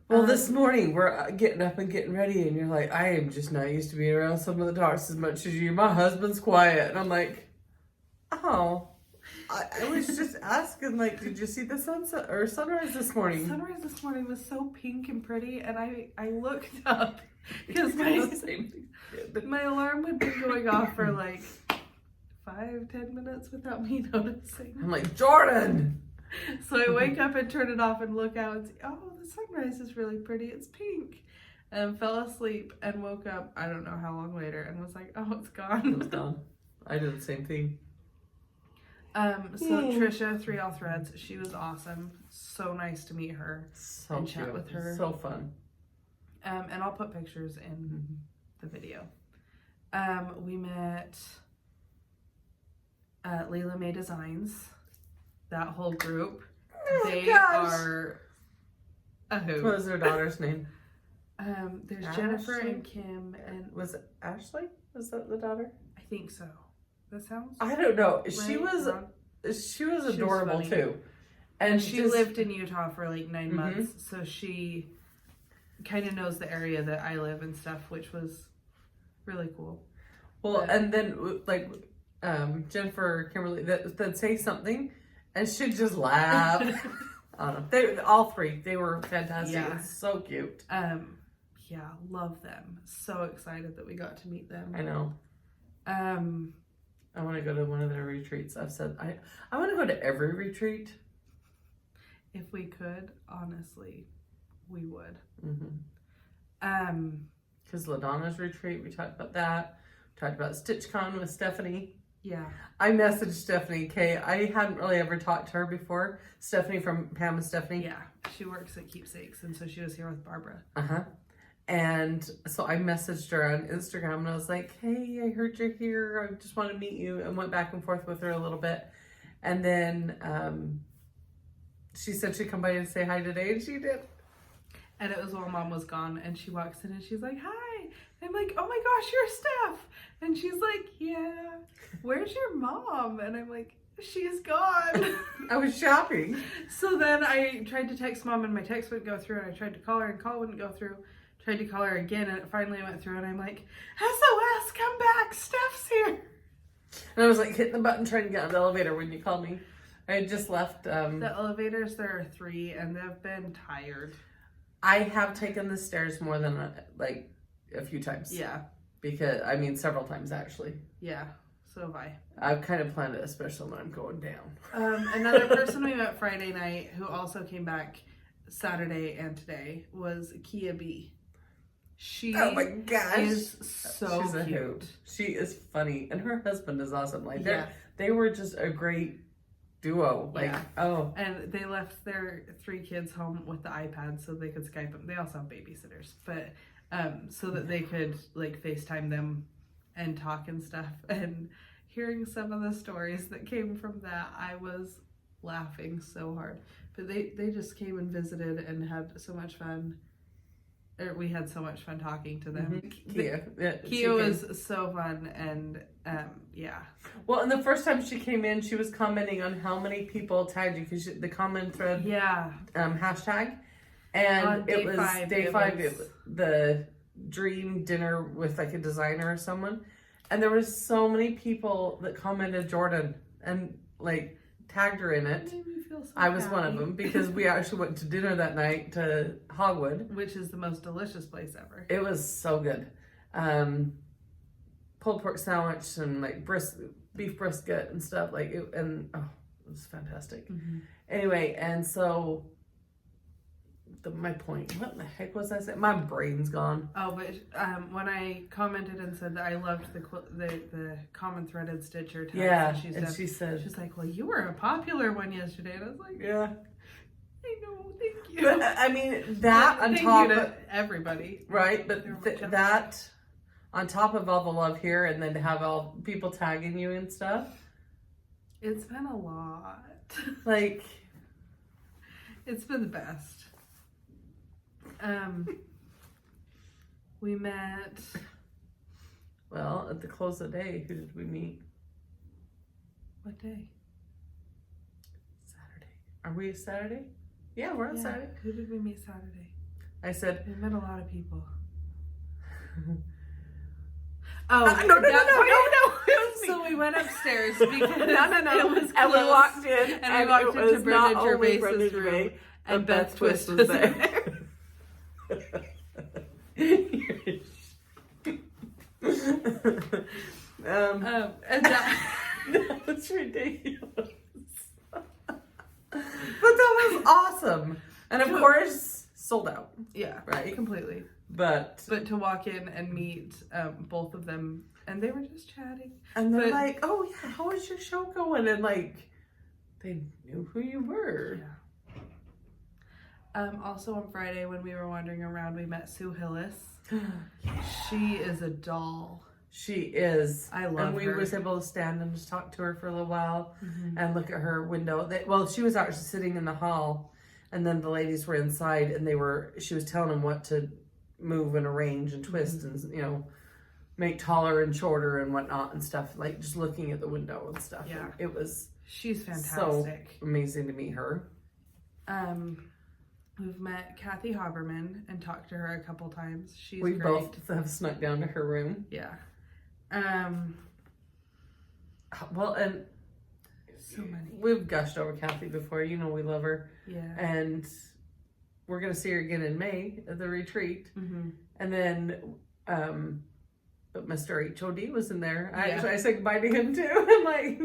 Well, this morning we're getting up and getting ready, and you're like, I am just not used to being around some of the dogs as much as you. My husband's quiet, and I'm like, oh. I was just asking, like, did you see the sunset or sunrise this morning? Sunrise this morning was so pink and pretty, and I looked up because my alarm would be going off for like 5-10 minutes without me noticing. I'm like, Jorden! So I wake up and turn it off and look out and see, oh, the sunrise is really pretty. It's pink. And fell asleep and woke up, I don't know how long later, and was like, oh, it's gone. It was gone. I did the same thing. So Trisha, 3L Threads, she was awesome. So nice to meet her and chat with her. So fun. And I'll put pictures in the video. We met Layla May Designs. That whole group. They are a hoot. What was their daughter's name? There's Ashley? Jennifer and Kim and Was it Ashley? Was that the daughter? I think so. That sounds I don't know. right? She was adorable funny. too. And she lived in Utah for like 9 months, so she kind of knows the area that I live and stuff, which was really cool. Well, and then like Jennifer, Kimberly, that say something, and she'd just laugh. I don't know. They all three, they were fantastic. Yeah. It was so cute. Yeah, love them. So excited that we got to meet them. I know. I want to go to one of their retreats. I've said I want to go to every retreat. If we could, honestly, we would. Because LaDonna's retreat, we talked about that. We talked about StitchCon with Stephanie. Yeah. I messaged Stephanie Kay. I hadn't really ever talked to her before. Stephanie from Pam and Stephanie. Yeah. She works at Keepsakes, and so she was here with Barbara. And so I messaged her on Instagram and I was like, hey, I heard you're here. I just want to meet you, and went back and forth with her a little bit. And then she said she'd come by and say hi today, and she did. And it was while Mom was gone, and she walks in and she's like, hi. I'm like, oh my gosh, you're Steph. And she's like, yeah. Where's your mom? And I'm like, she's gone. I was shopping. So then I tried to text Mom, and my text wouldn't go through, and I tried to call her, and call wouldn't go through. Tried to call her again, and it finally went through, and I'm like, SOS, come back, Steph's here. And I was like hitting the button trying to get on the elevator when you called me. I had just left. The elevators, there are 3, and they've been tired. I have taken the stairs more than like a few times. Yeah. Because, I mean, several times actually. Yeah, so have I. I've kind of planned it, especially when I'm going down. Another person we met Friday night who also came back Saturday and today was Kia B. She oh my gosh. is so She's a cute. hoot. She is funny, and her husband is awesome. Like Yeah. they were just a great duo. Like Yeah. And they left their 3 kids home with the iPad so they could Skype them. They also have babysitters, but so that they could like FaceTime them and talk and stuff. And hearing some of the stories that came from that, I was laughing so hard. But they just came and visited and had so much fun. We had so much fun talking to them. Kia was so fun, and yeah. Well, and the first time she came in, she was commenting on how many people tagged you, because the comment thread hashtag, and it was day 5. It was the dream dinner with like a designer or someone, and there was so many people that commented Jorden and like tagged her in it. So I was one of them, because we actually went to dinner that night to Hogwood, which is the most delicious place ever. It was so good. Pulled pork sandwich and like beef brisket and stuff like it, and it was fantastic. Anyway, and so my point, what the heck was I saying? My brain's gone. Oh, but when I commented and said that I loved the common threaded stitcher tags, she said, she's like, well, you were a popular one yesterday, and I was like, yeah, I know, thank you. But I mean that on top of everybody, right? But that on top of all the love here, and then to have all people tagging you and stuff, it's been a lot. Like, it's been the best. We met. Well, at the close of the day, who did we meet? What day? Saturday. Are we Saturday? Yeah, we're on Saturday. Who did we meet Saturday? I said, We met a lot of people. no. So we went upstairs because no. it was And we close. walked in, And we walked it into was not Brenda only Gervais's Brenda room, Gervais, and but Beth Twist was there. And that was ridiculous. But that was awesome. And of course, sold out. yeah, Right? completely. But to walk in and meet both of them, and they were just chatting. and they're but- like, "Oh yeah, how is your show going?" And like, they knew who you were. Yeah. Also on Friday when we were wandering around, we met Sue Hillis. She is a doll. She is. I love And we her. was able to stand and just talk to her for a little while Mm-hmm. and look at her window. Well, she was actually sitting in the hall, and then the ladies were inside, and she was telling them what to move and arrange and twist Mm-hmm. and make taller and shorter and whatnot and stuff. Like just looking at the window and stuff. Yeah. And it was She's so fantastic. amazing to meet her. We've met Kathy Haberman and talked to her a couple times. She's We great. both have snuck down to her room. Yeah. Well, and So many. we've gushed over Kathy before. We love her. Yeah. And we're going to see her again in May at the retreat. Mm-hmm. And then, but Mr. HOD was in there. Yeah. I said goodbye to him too. I'm like,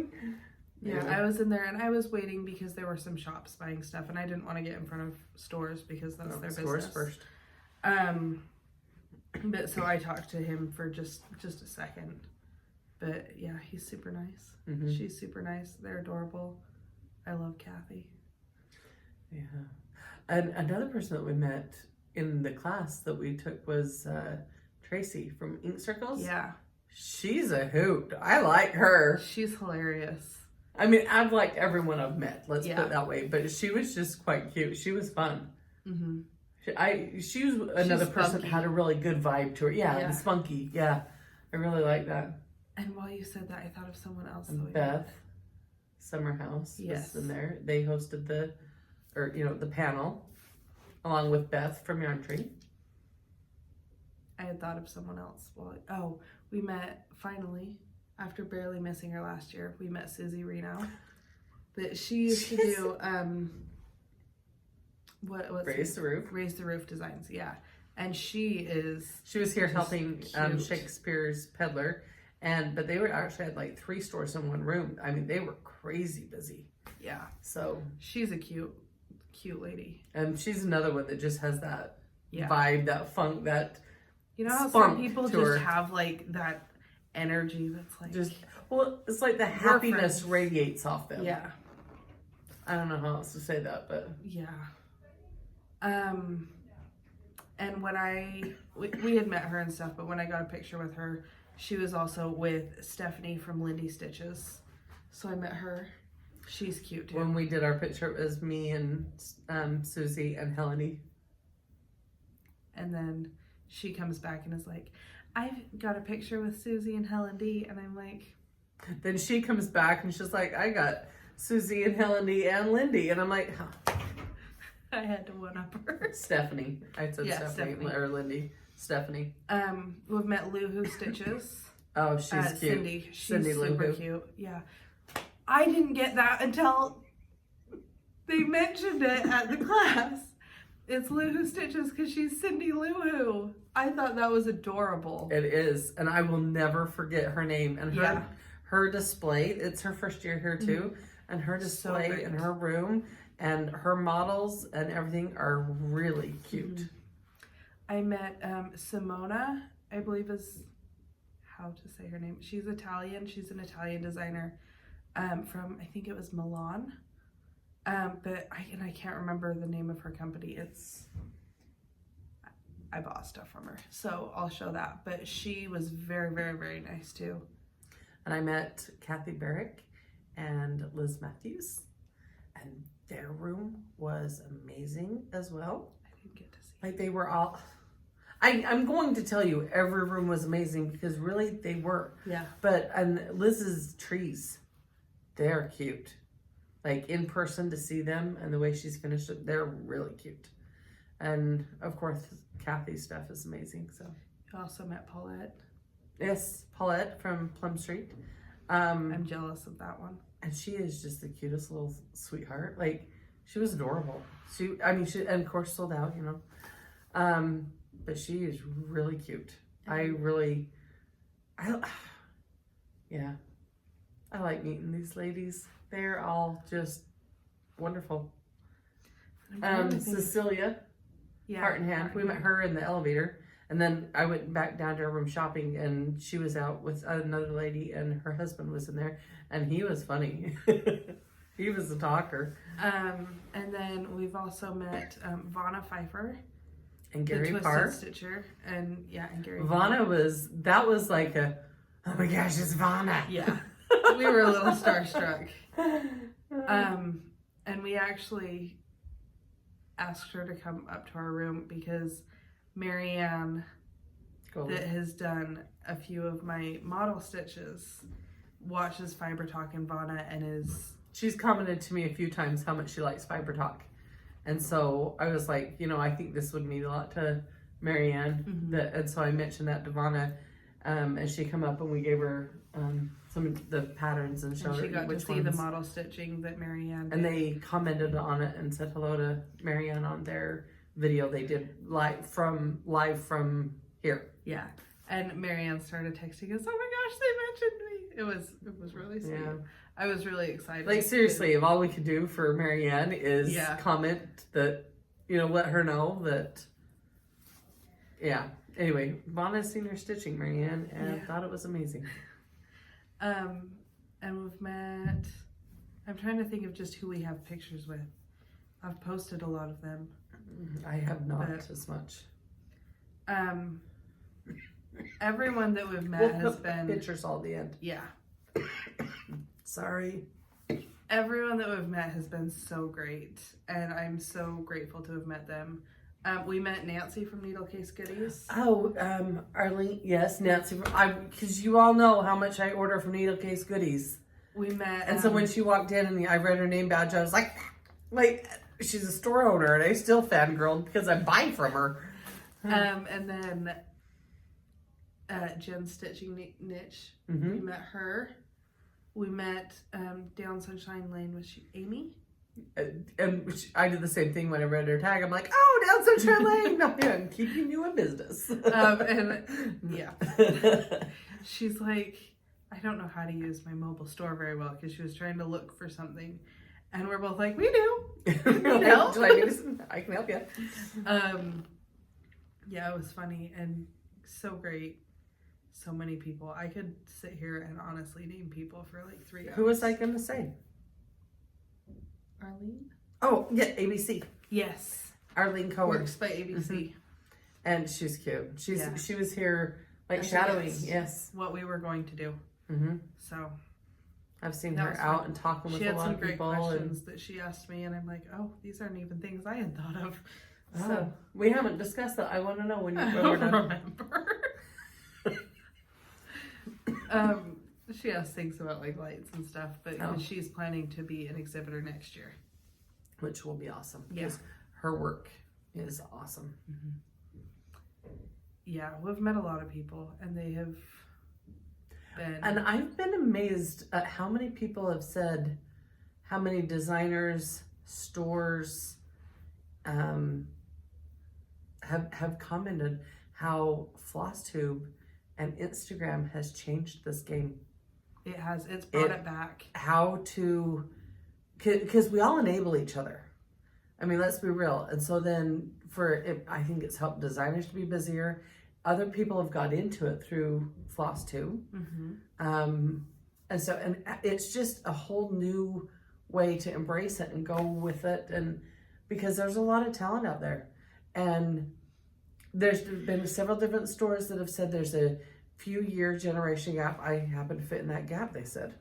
Yeah, I was in there and I was waiting because there were some shops buying stuff and I didn't want to get in front of stores because that's their stores business. first. But so I talked to him for just a second. But yeah, he's super nice. Mm-hmm. She's super nice. They're adorable. I love Kathy. Yeah. And another person that we met in the class that we took was Tracy from Ink Circles. Yeah, She's a hoot. I like her. she's hilarious. I mean, I've liked everyone I've met. Let's Yeah. put it that way. But she was just quite cute. She was fun. Mm-hmm. She was another person spunky. that had a really good vibe to her. Yeah, Yeah. and spunky. Yeah, I really like that. And while you said that, I thought of someone else. And that we Beth met. Summerhouse Yes. was in there. They hosted the panel along with Beth from Yarn Tree. I had thought of someone else. We met finally after barely missing her last year. We met Susie Reno. That she used to do what's Raise the Roof. Raise the Roof Designs, yeah. And she was here just helping cute. Shakespeare's Peddler, but they actually had like 3 stores in one room. I mean, they were crazy busy. yeah. So, She's a cute lady. and she's another one that just has that Yeah. vibe, that funk, that You know how spunk some people to just her. have like that energy that's like it's like the happiness friends. radiates off them. yeah. I don't know how else to say that, but Yeah. And when we had met her and stuff, but when I got a picture with her, she was also with Stephanie from Lindy Stitches. So I met her. She's cute too. when we did our picture, it was me and Susie and Helene. And then she comes back and is like, I've got a picture with Susie and Helen D. And I'm like, Then she comes back and she's like, I got Susie and Helene and Lindy. And I'm like, huh. I had to one up her. Stephanie. I said Yeah, Stephanie, Stephanie. or Lindy. Stephanie. We've met Lou Who Stitches. Oh, she's cute. Cindy. She's Cindy Lou super Who. cute. Yeah. I didn't get that until they mentioned it at the class. It's Lou Who Stitches because she's Cindy Lou Who. I thought that was adorable. It is. And I will never forget her name. And her display, it's her first year here too. And her display great. in her room and her models and everything are really cute. I met Simona, I believe is how to say her name. She's Italian. She's an Italian designer from, I think it was Milan. But I can't remember the name of her company. I bought stuff from her, so I'll show that. But she was very, very, very nice too. And I met Kathy Barrick and Liz Matthews, and their room was amazing as well. I didn't get to see. Like they were all, I'm going to tell you every room was amazing because really they were. Yeah. But and Liz's trees, they're cute. Like in person to see them and the way she's finished it, they're really cute. And of course, Kathy's stuff is amazing. So You also met Paulette. yes, Paulette from Plum Street. I'm jealous of that one. And she is just the cutest little sweetheart. Like, she was adorable. She, and of course sold out, you know. But she is really cute. Yeah. I like meeting these ladies. They're all just wonderful. Cecilia, Heart and Hand. We met her in the elevator. And then I went back down to her room shopping, and she was out with another lady, and her husband was in there, and he was funny. He was a talker. And then we've also met Vanna Pfeiffer. And Gary the Parr. Twisted Stitcher. And Gary Vanna that was like a, oh my gosh, it's Vanna. Yeah. We were a little starstruck. And we actually asked her to come up to our room because Marianne, that has done a few of my model stitches, watches Fiber Talk and Vanna and she's commented to me a few times how much she likes Fiber Talk. And so I was like, you know, I think this would mean a lot to Marianne. Mm-hmm. And so I mentioned that to Vanna, and she come up and we gave her some of the patterns and showed her she got which to see ones. the model stitching that Marianne did. And they commented on it and said hello to Marianne on their video they did live from here. Yeah. And Marianne started texting us, oh my gosh, they mentioned me. It was really sweet. Yeah. I was really excited. Like, seriously, if all we could do for Marianne is comment that, you know, let her know that, yeah. Anyway, Vanna's seen her stitching, Marianne, and thought it was amazing. And we've met, I'm trying to think of just who we have pictures with. I've posted a lot of them. I have not as much. Everyone that we've met has been pictures all the end. Yeah. Sorry. Everyone that we've met has been so great, and I'm so grateful to have met them. We met Nancy from Needle Case Goodies. Oh, Arlene, yes, Nancy. Because you all know how much I order from Needle Case Goodies. We met, and so when she walked in and I read her name badge, I was like, she's a store owner, and I still fangirled because I buy from her. And then Jen's Stitching Niche. Mm-hmm. We met her. We met down Sunshine Lane with Amy. And I did the same thing when I read her tag. I'm like, oh, down Sunshine Lane. I'm keeping you in business. And yeah. She's like, I don't know how to use my mobile store very well because she was trying to look for something. And we're both like, we do. Help? I can help you. Yeah, it was funny and so great. So many people. I could sit here and honestly name people for like 3 hours. Who was I going to say? Arlene? Oh, yeah, ABC. Yes. Arlene Cohen. Works by ABC. Mm-hmm. And she's cute. She was here like shadowing. Yes. What we were going to do. Mm-hmm. So. I've seen her out and talking with a lot of people. She had some great questions that she asked me and I'm like, oh, these aren't even things I had thought of. Oh, so. We haven't discussed that. I want to know when I we're don't done. remember. She asked things about like lights and stuff, but she's planning to be an exhibitor next year, which will be awesome. Yeah, her work is awesome. Mm-hmm. Yeah, we've met a lot of people, and they have been. And I've been amazed at how many people have said, how many designers, stores, have commented how Flosstube and Instagram has changed this game. It has. It's brought it back. How to, because we all enable each other. I mean, let's be real. And so then I think it's helped designers to be busier. Other people have got into it through Flosstube. Mm-hmm. And it's just a whole new way to embrace it and go with it. And because there's a lot of talent out there. And there's been several different stores that have said there's a few-year generation gap. I happen to fit in that gap, they said.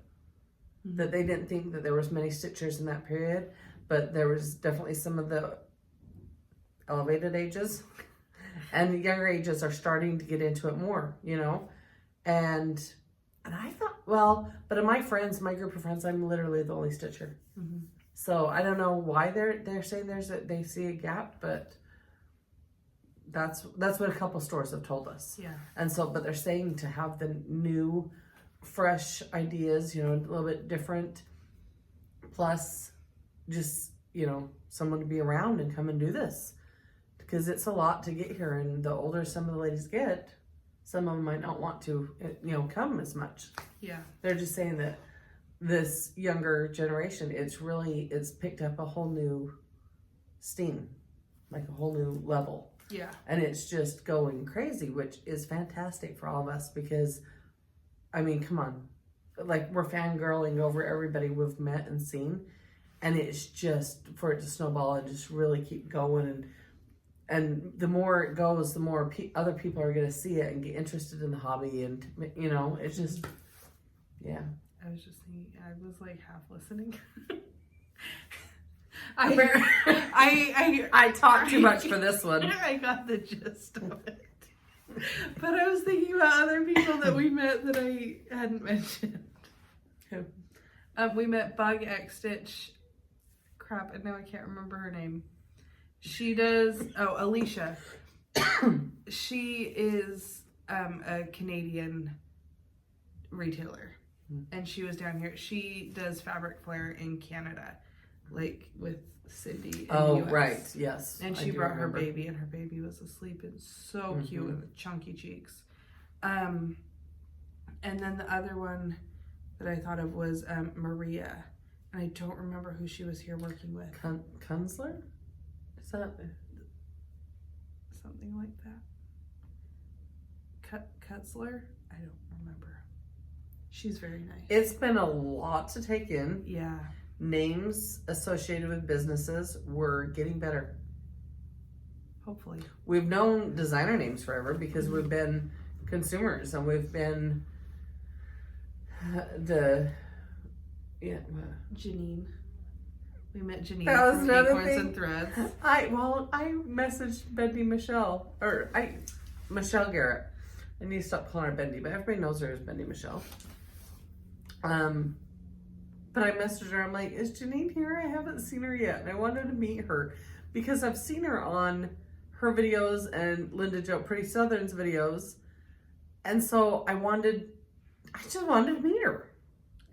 Mm-hmm. That they didn't think that there was many stitchers in that period, but there was definitely some of the elevated ages. And the younger ages are starting to get into it more, you know? And I thought, but in my group of friends, I'm literally the only stitcher. Mm-hmm. So I don't know why they're saying they see a gap, but That's what a couple stores have told us. Yeah. And so, but they're saying to have the new, fresh ideas, you know, a little bit different. Plus, just, you know, someone to be around and come and do this. Because it's a lot to get here. And the older some of the ladies get, some of them might not want to, you know, come as much. Yeah. They're just saying that this younger generation, it's picked up a whole new steam, like a whole new level. Yeah. And it's just going crazy, which is fantastic for all of us because, I mean, come on. Like, we're fangirling over everybody we've met and seen. And it's just for it to snowball and just really keep going. And the more it goes, the more other people are going to see it and get interested in the hobby. And, you know, it's just, yeah. I was just thinking, I was like half listening. I talked too much for this one. I got the gist of it. But I was thinking about other people that we met that I hadn't mentioned. Who? We met Bug X Stitch. Crap, and now I can't remember her name. She does, Alicia. She is a Canadian retailer. And she was down here. She does fabric flare in Canada, like with Cindy. Oh, US. right. Yes. And I she do brought remember. her baby, and her baby was asleep and so cute with chunky cheeks. And then the other one that I thought of was Maria, and I don't remember who she was here working with. Kunzler? Is that Something like that. Kutzler? I don't remember. She's very nice. It's been a lot to take in. Yeah. Names associated with businesses were getting better. Hopefully. We've known designer names forever because we've been consumers and we've been Janine. We met Janine That was from another Acorns thing. and Threads. I messaged Bendy Michelle Michelle Garrett. I need to stop calling her Bendy, but everybody knows her as Bendy Michelle. But I messaged her. I'm like, is Janine here? I haven't seen her yet, and I wanted to meet her because I've seen her on her videos and Linda Jo Pretty Southern's videos, and so I just wanted to meet her.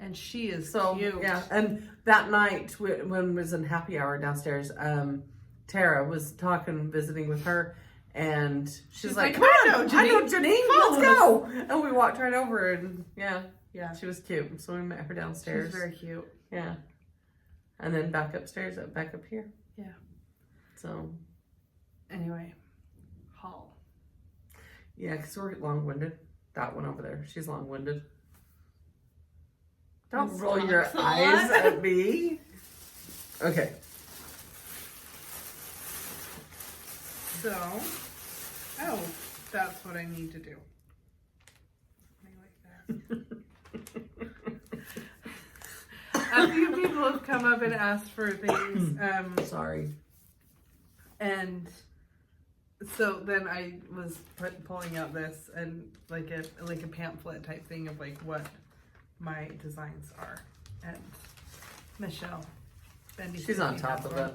And she is So cute. yeah, and that night when it was in happy hour downstairs, Tara was visiting with her, and she's like, "Come on, I know Janine, let's go!" And we walked right over, and yeah, she was cute. So we met her downstairs. She's very cute. Yeah, and then back upstairs, back up here. Yeah. So anyway, haul. Yeah, because we're long-winded. That one over there, she's long-winded. Don't roll your eyes at me. Okay. So, that's what I need to do. I like that. A few people have come up and asked for things. Sorry. And so then I was pulling out this and like a pamphlet type thing of like what my designs are. And Michelle, Bendy, she's on top of it.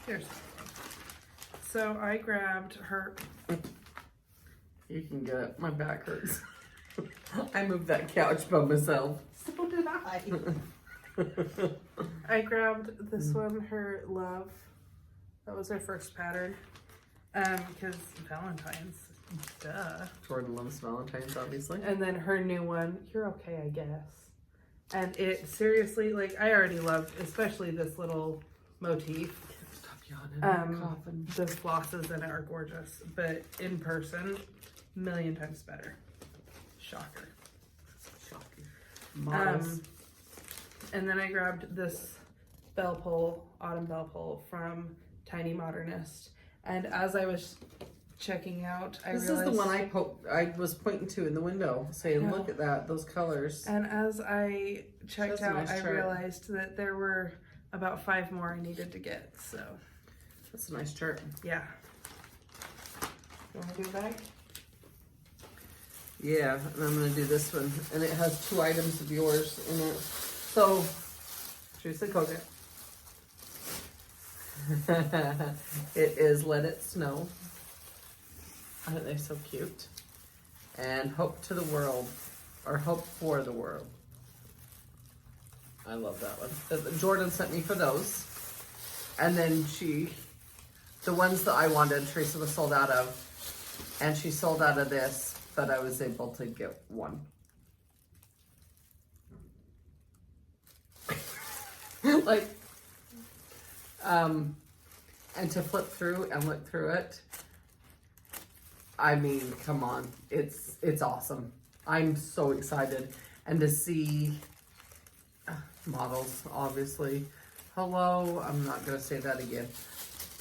Here's so I grabbed her. You can get it. My back hurts. I moved that couch by myself. So did I. I grabbed this one, her love. That was her first pattern. Because Valentine's, duh. Jorden loves Valentine's, obviously. And then her new one, You're Okay, I Guess. And it seriously, like, I already love, especially this little motif. Stop yawning. Coughing. The flosses in it are gorgeous, but in person, a million times better. Shocker. Shocking. Models. And then I grabbed this bell pull, autumn bell pull from Tiny Modernist. And as I was checking out, I realized... This is the one I was pointing to in the window, saying, look at that, those colors. And as I checked out, nice I chart. realized that there were about 5 more I needed to get, so... That's a nice chart. Yeah. You want to do it back? Yeah, and I'm going to do this one. And it has 2 items of yours in it. So, Teresa, go get. It is Let It Snow. Aren't they so cute? And Hope to the World, or Hope for the World. I love that one. Jorden sent me for those. And then the ones that I wanted, Teresa was sold out of. And she sold out of this, but I was able to get one. Like, and to flip through and look through it, I mean, come on, it's awesome. I'm so excited. And to see models, obviously. Hello, I'm not gonna say that again.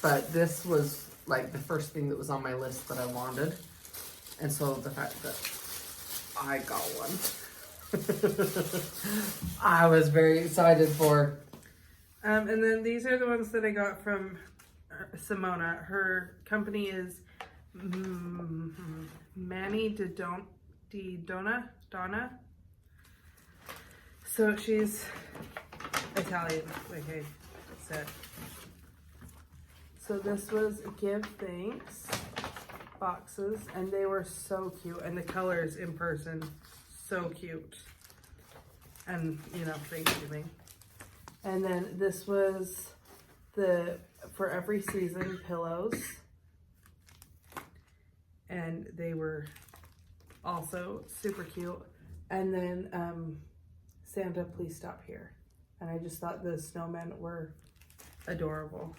But this was like the first thing that was on my list that I wanted. And so the fact that I got one, I was very excited for. And then these are the ones that I got from Simona. Her company is Manny Donna. So she's Italian, like I said. So this was Give Thanks boxes, and they were so cute, and the colors in person, so cute. And, you know, Thanksgiving. And then this was the For Every Season pillows. And they were also super cute. And then Santa, Please Stop Here. And I just thought the snowmen were adorable.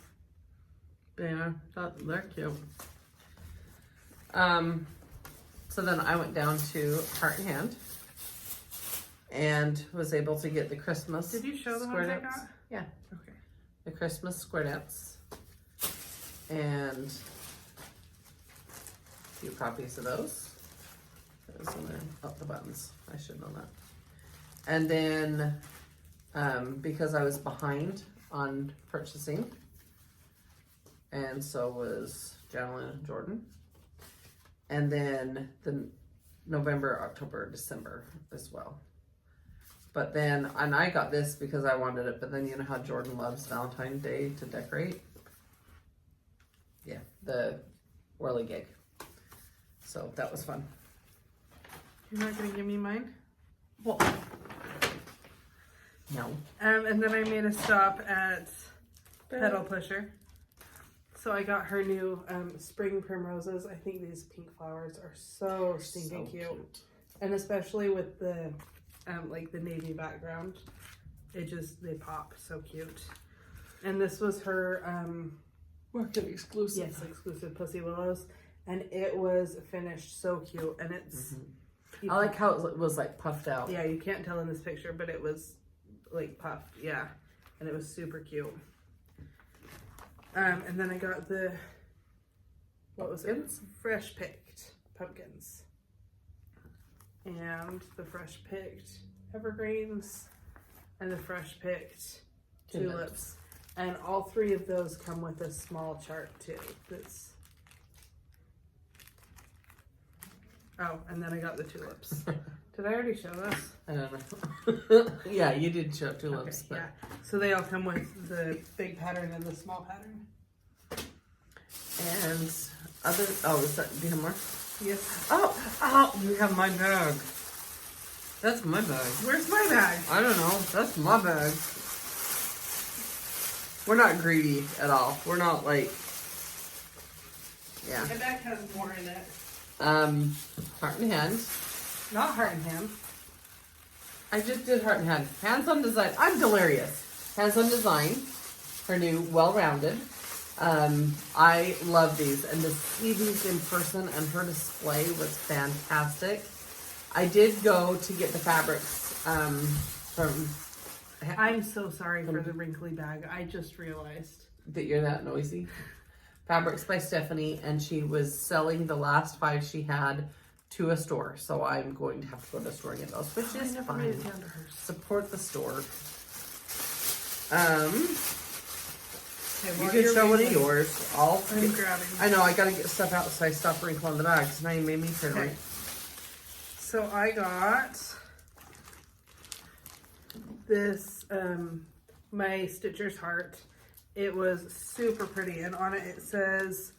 Yeah, they're cute. So then I went down to Heart and Hand and was able to get the Christmas. Did you show the ones I got? Yeah. Okay. The Christmas square dance. And a few copies of those. There's in there. Oh, the buttons. I should know that. And then, because I was behind on purchasing, and so was Janalyn and Jorden. And then the November, October, December as well. But then, and I got this because I wanted it, but then you know how Jorden loves Valentine's Day to decorate? Yeah, the whirligig. So that was fun. You're not gonna give me mine? Well, no. And then I made a stop at Pedal Pusher. So I got her new spring primroses. I think these pink flowers are so stinking cute. And especially with the like the navy background, they pop so cute. And this was her Market exclusive. yes, exclusive Pussy Willows, and it was finished so cute. And it's I like how it was like puffed out. yeah, you can't tell in this picture, but it was like puffed, yeah, and it was super cute. And then I got the, what was it? Fresh picked pumpkins. And the fresh picked evergreens. And the fresh picked tulips. And all three of those come with a small chart too. That's, oh, and then I got the tulips. Did I already show this? I don't know. Yeah, you did show tulips. Okay, yeah. So they all come with the big pattern and the small pattern. And other, oh, is that, do you have more? Yes. Oh, you have my bag. That's my bag. Where's my bag? I don't know. That's my bag. We're not greedy at all. We're not like, yeah. My bag has more in it. Heart and Hand. Not Heart and Hand. I just did Heart and Hand. Hands on Design. I'm delirious. Hands on Design. Her new Well-Rounded. I love these, and to see these in person and her display was fantastic. I did go to get the fabrics from. I'm so sorry for the wrinkly bag. I just realized that you're that noisy. Fabrics by Stephanie, and she was selling the last 5 she had to a store, so I'm going to have to go to the store and get those, which is fine. Support the store. You can show one of yours. I'm grabbing. I know, I gotta get stuff out so I stop wrinkling the bags. Now you made me feel like. So I got this, my Stitcher's Heart, It was super pretty, and on it says,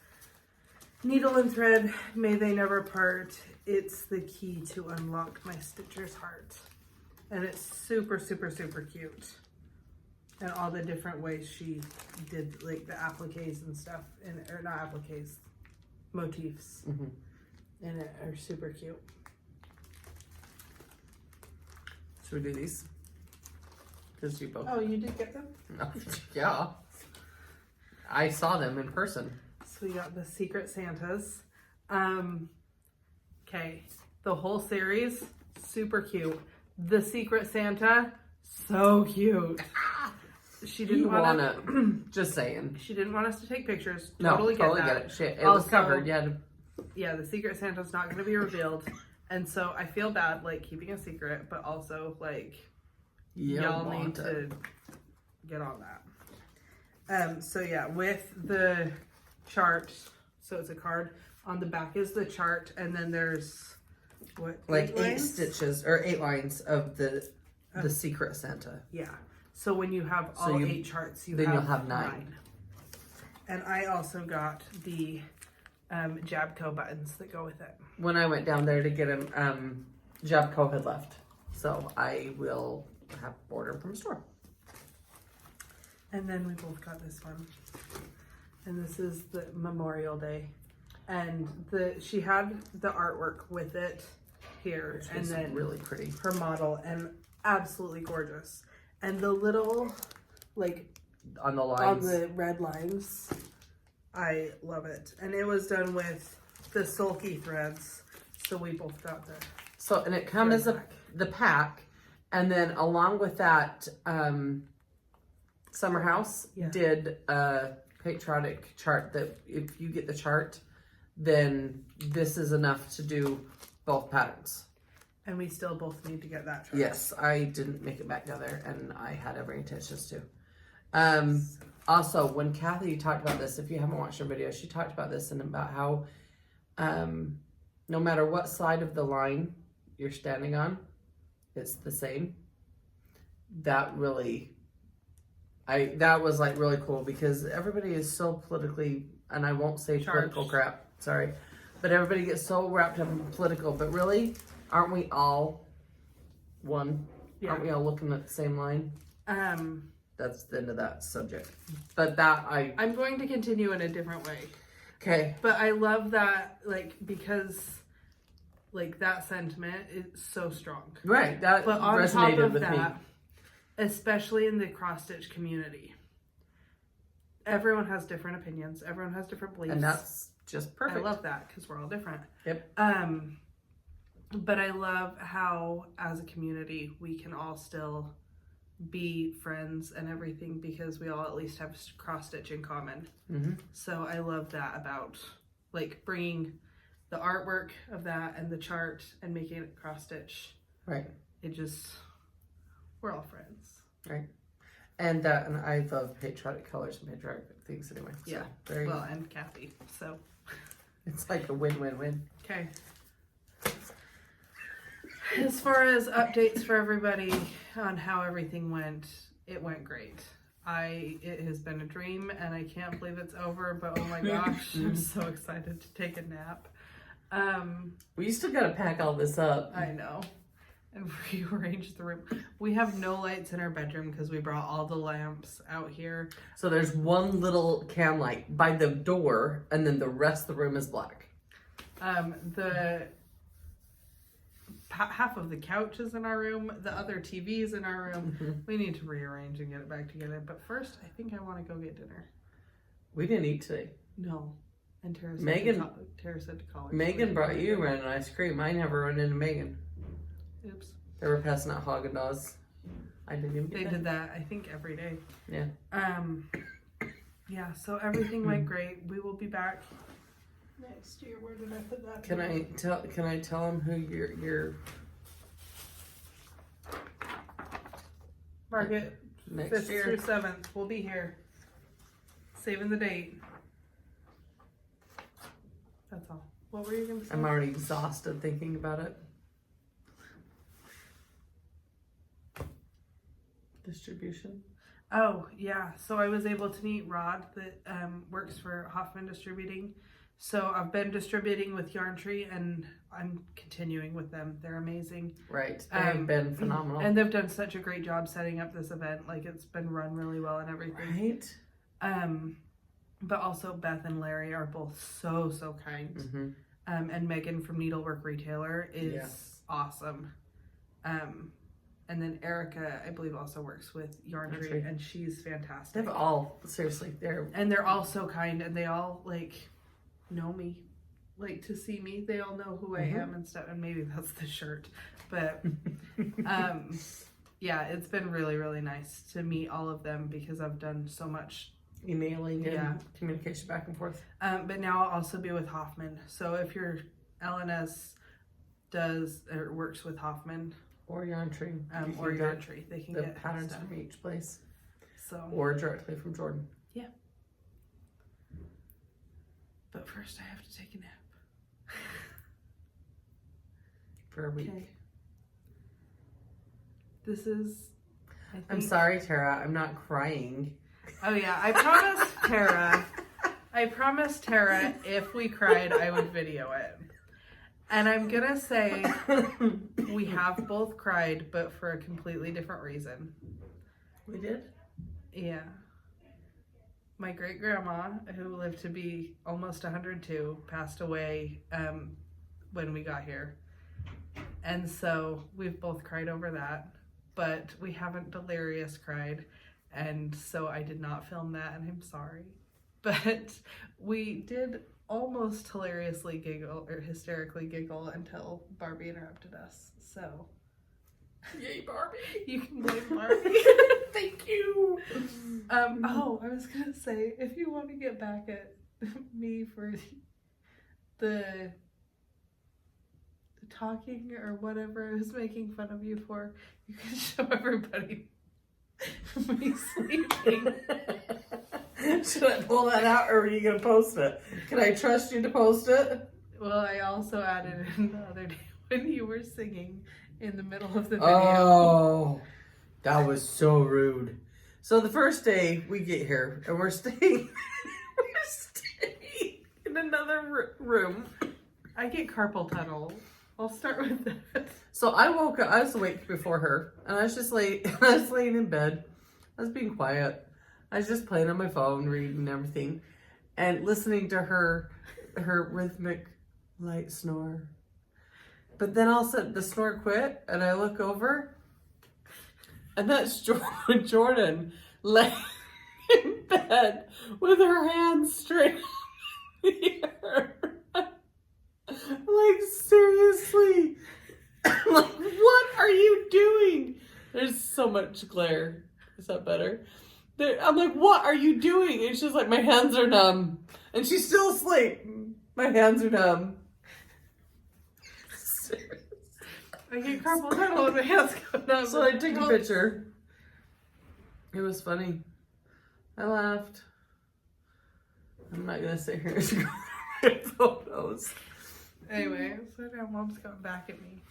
"Needle and thread, may they never part. It's the key to unlock my stitcher's heart." And it's super, super, super cute. And all the different ways she did like the appliques and stuff, or not appliques, motifs. And it are super cute. Should we do these? Because you both. Oh, you did get them? No. Yeah. I saw them in person. So we got the Secret Santas. Okay, the whole series, super cute. The Secret Santa, so cute. She didn't want to. Just saying. She didn't want us to take pictures. No, Totally get that. it. Shit, it was Also, covered. Yeah. Yeah, the Secret Santa's not going to be revealed, and so I feel bad like keeping a secret, but also like y'all need to get on that. So yeah, with the chart, so it's a card. On the back is the chart, and then there's what? Like 8 lines? stitches or 8 lines of the Secret Santa. Yeah. So when you have all 8 charts, then you'll have 9. And I also got the Jabco buttons that go with it. When I went down there to get him, Jabco had left, so I will have order from a store. And then we both got this one, and this is the Memorial Day, and she had the artwork with it here, Which and is then really pretty. her model, and absolutely gorgeous. And the little like on the lines, on the red lines, I love it. And it was done with the sulky threads, so we both got the. So and it comes as the pack, and then along with that, Summer House did a patriotic chart that if you get the chart, then this is enough to do both patterns. And we still both need to get that chart. Yes, I didn't make it back down there, and I had every intention to. Also, when Kathy talked about this, if you haven't watched her video, she talked about this and about how no matter what side of the line you're standing on, it's the same. That really, that was like really cool because everybody is so politically, and I won't say political crap, sorry, but everybody gets so wrapped up in political, but really, aren't we all one? Yeah. Aren't we all looking at the same line? That's the end of that subject. But I'm going to continue in a different way. Okay. But I love that, like, because, like, that sentiment is so strong. Right. That but on resonated top of with that, me. Especially in the cross-stitch community, everyone has different opinions. Everyone has different beliefs. And that's just perfect. I love that because we're all different. Yep. But I love how, as a community, we can all still be friends and everything because we all at least have cross-stitch in common. Mm-hmm. So I love that about, like, bringing the artwork of that and the chart and making it cross-stitch. Right. It just, we're all friends. Right. And I love patriotic colors and patriotic things anyway. So Yeah. Well, and Kathy. So it's like a win-win-win. Okay. As far as updates for everybody on how everything went, it went great. It has been a dream and I can't believe it's over, but oh my gosh, I'm so excited to take a nap. We still gotta pack all this up. I know. And rearrange the room. We have no lights in our bedroom because we brought all the lamps out here. So there's one little can light by the door and then the rest of the room is black. Half of the couch is in our room, the other TV's in our room. Mm-hmm. We need to rearrange and get it back together. But first, I think I want to go get dinner. We didn't eat today. No. And Tara said to college. Megan brought you around an ice cream. I never run into Megan. Oops. They were passing out Haagen-Dazs. I didn't even get They did that, I think, every day. Yeah. Yeah, so everything went great. We will be back next year. Where did I put that? Can I tell them who your Market next 5th year through 7th. We'll be here. Saving the date. That's all. What were you going to say? I'm already exhausted thinking about it. Distribution. Oh, yeah. So I was able to meet Rod that works for Hoffman Distributing. So I've been distributing with Yarn Tree and I'm continuing with them. They're amazing. Right. They've been phenomenal. And they've done such a great job setting up this event. Like it's been run really well and everything. Right. But also Beth and Larry are both so kind. Mm-hmm. And Megan from Needlework Retailer is awesome. And then Erica, I believe, also works with Yarn Tree, and she's fantastic. They've all, seriously, they're all so kind, and they all, like, know me, like, to see me. They all know who I am and stuff, and maybe that's the shirt. But, yeah, it's been really, really nice to meet all of them because I've done so much emailing and communication back and forth. But now I'll also be with Hoffman. So if your LNS does or works with Hoffman or Yarn Tree, or Yarn Tree, they can the get patterns stuff. from each place. So or directly from Jorden. Yeah. But first, I have to take a nap for a week. Okay. This is. I'm sorry, Tara. I'm not crying. Oh yeah, I promised Tara if we cried, I would video it. And I'm gonna say we have both cried, but for a completely different reason. We did? Yeah. My great grandma, who lived to be almost 102, passed away when we got here. And so we've both cried over that, but we haven't delirious cried. And so I did not film that, and I'm sorry. But we did almost hilariously giggle, or hysterically giggle, until Barbie interrupted us. So. Yay, Barbie! You can blame Barbie. Thank you! Oh, I was going to say, if you want to get back at me for the talking or whatever I was making fun of you for, you can show everybody me sleeping. Should I pull that out or are you going to post it? Can I trust you to post it? Well, I also added in the other day when you were singing in the middle of the video. Oh, that was so rude. So the first day we get here and we're staying in another room. I get carpal tunnel. I'll start with that. So I woke up, I was awake before her, and I was laying in bed. I was being quiet. I was just playing on my phone, reading everything, and listening to her rhythmic light snore. But then all of a sudden the snore quit, and I look over, and that's Jorden laying in bed with her hands straight up in the air. Like, seriously. Like, what are you doing? There's so much glare. Is that better? I'm like, what are you doing? And she's like, my hands are numb. And she's still asleep. My hands are numb. I get carpal tunnel and my hands go numb. So I took a picture. It was funny. I laughed. I'm not going to sit here and go get photos. Anyway, so now Mom's coming back at me.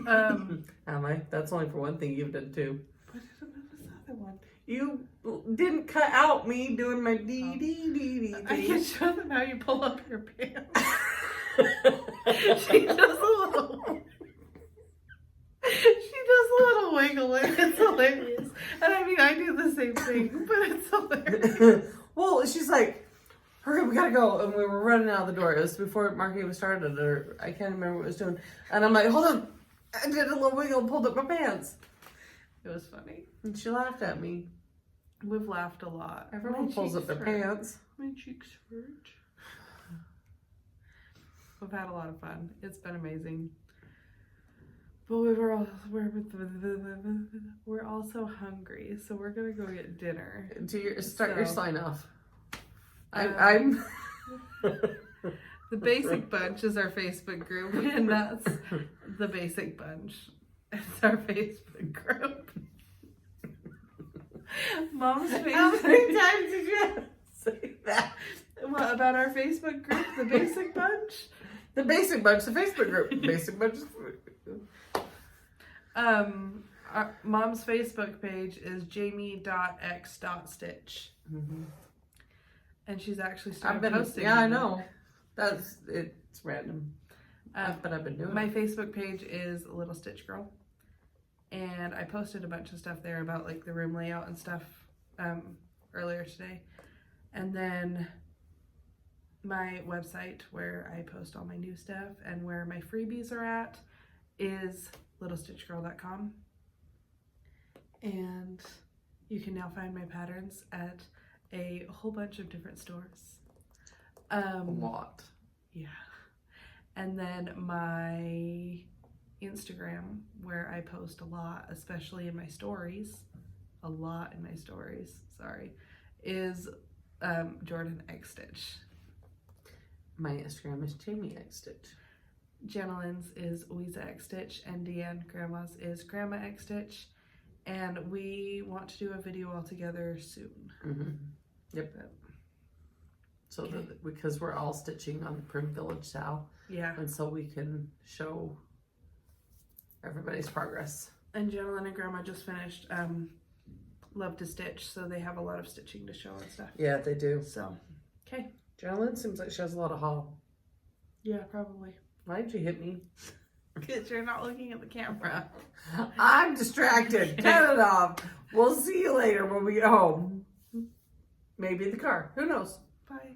Am I? That's only for one thing you've done too. What is this other one? You didn't cut out me doing my dee. I can show them how you pull up your pants. She does a little wiggle and it's hilarious. And I mean, I do the same thing, but it's hilarious. Well, she's like, hurry, we gotta go. And we were running out the door. It was before market was started, or I can't remember what it was doing. And I'm like, hold on. I did a little wiggle and pulled up my pants. It was funny. And she laughed at me. We've laughed a lot. Everyone pulls up their pants. My cheeks hurt. We've had a lot of fun. It's been amazing. But we're also hungry, so we're gonna go get dinner. Start your sign off. I'm The Basic Bunch is our Facebook group, and that's the Basic Bunch. It's our Facebook group. Mom's Facebook. How many times did you say that? What about our Facebook group, the Basic Bunch? The Basic Bunch, the Facebook group. Basic Bunch. Mom's Facebook page is jami.x.stitch. Mm-hmm. And she's actually started I've been posting. Yeah, I know. It's random. But I've been doing My it. Facebook page is Little Stitch Girl. And I posted a bunch of stuff there about like the room layout and stuff earlier today. And then my website where I post all my new stuff and where my freebies are at is littlestitchgirl.com. And you can now find my patterns at a whole bunch of different stores. A lot. Yeah. And then my Instagram, where I post a lot, especially in my stories, is Jorden X Stitch. My Instagram is Jami X Stitch. Janalyn's is Weeza X Stitch, and DeAnn Grandma's is Grandma X Stitch. And we want to do a video all together soon. Mm-hmm. Yep. So that, because we're all stitching on Prim Village Sal. Yeah. And so we can show everybody's progress. And Janalyn and Grandma just finished Love to Stitch, so they have a lot of stitching to show and stuff. Yeah, they do. So, okay. Janalyn seems like she has a lot of haul. Yeah, probably. Why'd you hit me? Because you're not looking at the camera. I'm distracted. Cut it off. We'll see you later when we get home. Maybe in the car. Who knows? Bye.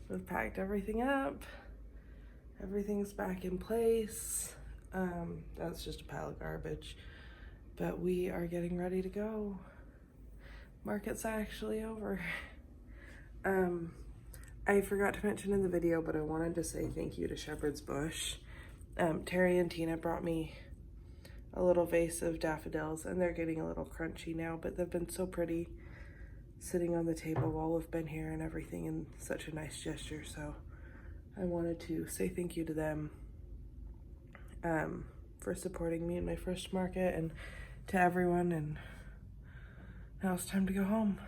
We've packed everything up. Everything's back in place. That's just a pile of garbage. But we are getting ready to go. Market's actually over. I forgot to mention in the video, but I wanted to say thank you to Shepherd's Bush. Terry and Tina brought me a little vase of daffodils, and they're getting a little crunchy now, but they've been so pretty sitting on the table while we've been here and everything, and such a nice gesture. So I wanted to say thank you to them for supporting me in my first market, and to everyone. And now it's time to go home.